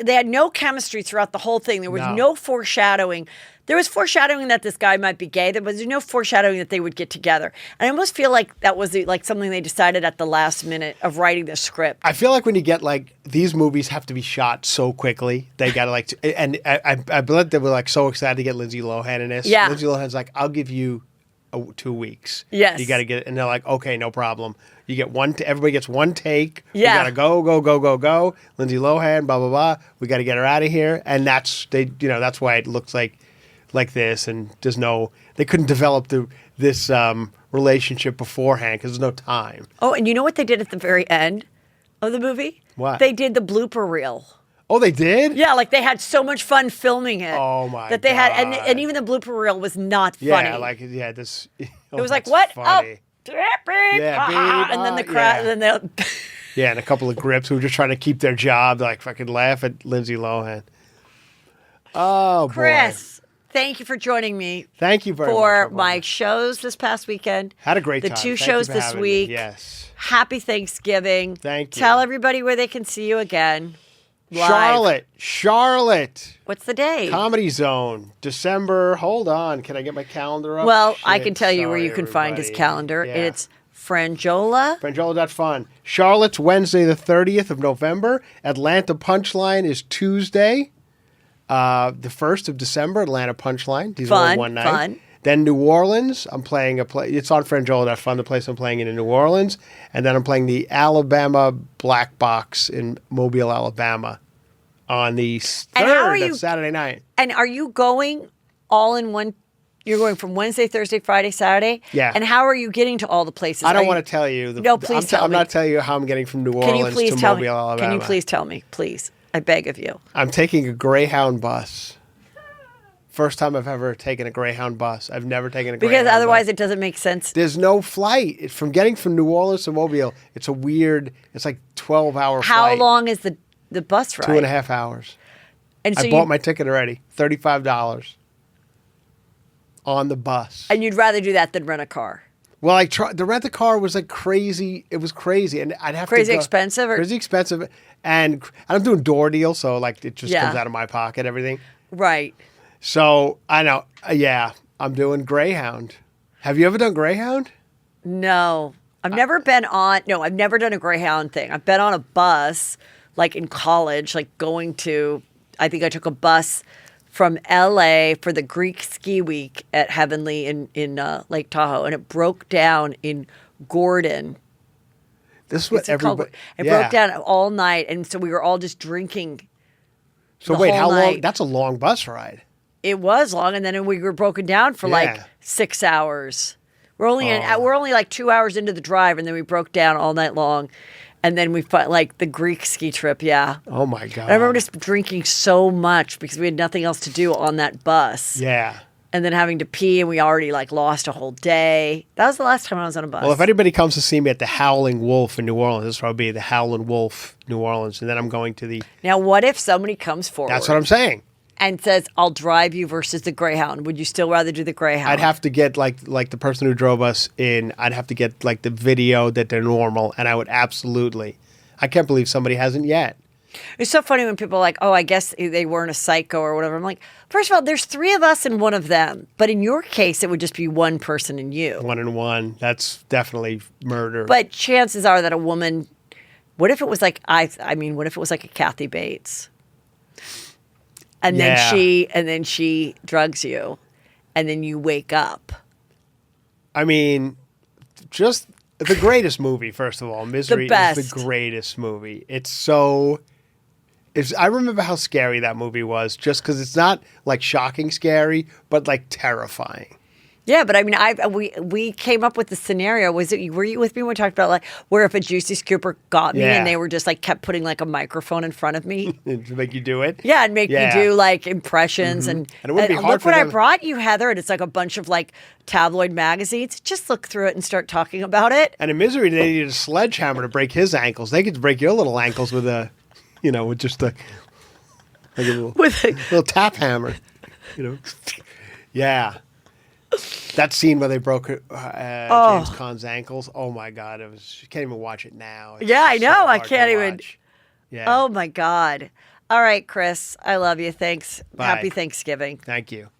had no chemistry throughout the whole thing. There was no foreshadowing. There was foreshadowing that this guy might be gay. There was no foreshadowing that they would get together. And I almost feel like that was like something they decided at the last minute of writing the script. I feel like when you get like these movies have to be shot so quickly, they got to like, and I believe they were like so excited to get Lindsay Lohan in this. Yeah. Lindsay Lohan's like, I'll give you 2 weeks. Yes. You got to get it. And they're like, okay, no problem. You get everybody gets one take. Yeah. We got to go. Lindsay Lohan, blah, blah, blah. We got to get her out of here. And that's why it looks like this. And they couldn't develop this relationship beforehand because there's no time. Oh, and you know what they did at the very end of the movie? What? They did the blooper reel. Oh, they did? Yeah, like they had so much fun filming it. Oh my That they had, God. and even the blooper reel was not funny. Yeah, this. It was like, what? Funny. Oh, beep, Yeah, beep, and then the yeah. crowd, and then they. Yeah, and a couple of grips who were just trying to keep their job, like fucking laugh at Lindsay Lohan. Oh, Chris, thank you for joining me. Thank you very much. For my shows this past weekend. Had a great the time. The 2 Thank shows you for this having week. Me. Yes. Happy Thanksgiving. Thank you. Tell everybody where they can see you again. Live. Charlotte. What's the day? Comedy Zone, December. Hold on. Can I get my calendar up? Well, Shit. I can tell you where Sorry, you can find his everybody. calendar. Yeah. It's Frangiola. Frangiola.fun. Charlotte's Wednesday, the 30th of November. Atlanta Punchline is Tuesday, the 1st of December. Atlanta Punchline. These are all one night. Fun. Then New Orleans. I'm playing a play. It's on Frangiola.fun, the place I'm playing in New Orleans. And then I'm playing the Alabama Black Box in Mobile, Alabama on the 3rd. That's Saturday night. And are you going all in one? You're going from Wednesday, Thursday, Friday, Saturday? Yeah. And how are you getting to all the places? I don't want to tell you. No, please tell me. I'm not telling you how I'm getting from New Orleans to Mobile, Alabama. Can you please tell me? Please. I beg of you. I'm taking a Greyhound bus. First time I've ever taken a Greyhound bus. I've never taken a Greyhound Because otherwise bus. it doesn't make sense. There's no flight. From New Orleans to Mobile, it's like 12-hour flight. How long is the bus ride? 2.5 hours. And so I bought my ticket already. $35 on the bus. And you'd rather do that than rent a car? Well, the rent a car was like crazy. It was crazy, and I'd have Crazy to go, expensive? Crazy expensive, and I'm doing door deal, so like it just Yeah. comes out of my pocket, everything. Right. So I know, yeah, I'm doing Greyhound. Have you ever done Greyhound? No. I've never done a Greyhound thing. I've been on a bus, like in college, like I think I took a bus from LA for the Greek ski week at Heavenly in Lake Tahoe, and it broke down in Gordon. This is what everybody. It broke down all night, and so we were all just drinking. So wait, how long? night. That's a long bus ride. It was long, and then we were broken down for like 6 hours. We're only like 2 hours into the drive, and then we broke down all night long, and then we like the Greek ski trip. Yeah. Oh my God. I remember just drinking so much because we had nothing else to do on that bus. Yeah. And then having to pee, and we already like lost a whole day. That was the last time I was on a bus. Well, if anybody comes to see me at the Howling Wolf in New Orleans, this will probably be the Howling Wolf, New Orleans, and then I'm going to the. Now, what if somebody comes forward? That's what I'm saying. and says, "I'll drive you" versus the Greyhound, would you still rather do the Greyhound? I'd have to get like the person who drove us in. I'd have to get like the video that they're normal, and I would absolutely. I can't believe somebody hasn't yet. It's so funny when people are like, "Oh, I guess they weren't a psycho or whatever." I'm like, first of all, there's 3 of us and 1 of them, but in your case, it would just be 1 person and you. 1 and 1. That's definitely murder. But chances are that a woman. What if it was like what if it was like a Kathy Bates? And then she drugs you, and then you wake up. I mean, just the greatest movie. First of all, Misery is the greatest movie. I remember how scary that movie was, just because it's not like shocking scary, but like terrifying. Yeah, but I mean, we came up with the scenario. Were you with me when we talked about like where if a Juicy Scooper got me and they were just like kept putting like a microphone in front of me to make you do it? Yeah, and make me do like impressions and it wouldn't be hard look for what them. I brought you, Heather, and it's like a bunch of like tabloid magazines. Just look through it and start talking about it. And in Misery, they needed a sledgehammer to break his ankles. They could break your little ankles with with just a little tap hammer, Yeah. That scene where they broke James Caan's ankles. Oh my God! You can't even watch it now. It's I know. so I hard can't to even. watch. Yeah. Oh my God! All right, Chris. I love you. Thanks. Bye. Happy Thanksgiving. Thank you.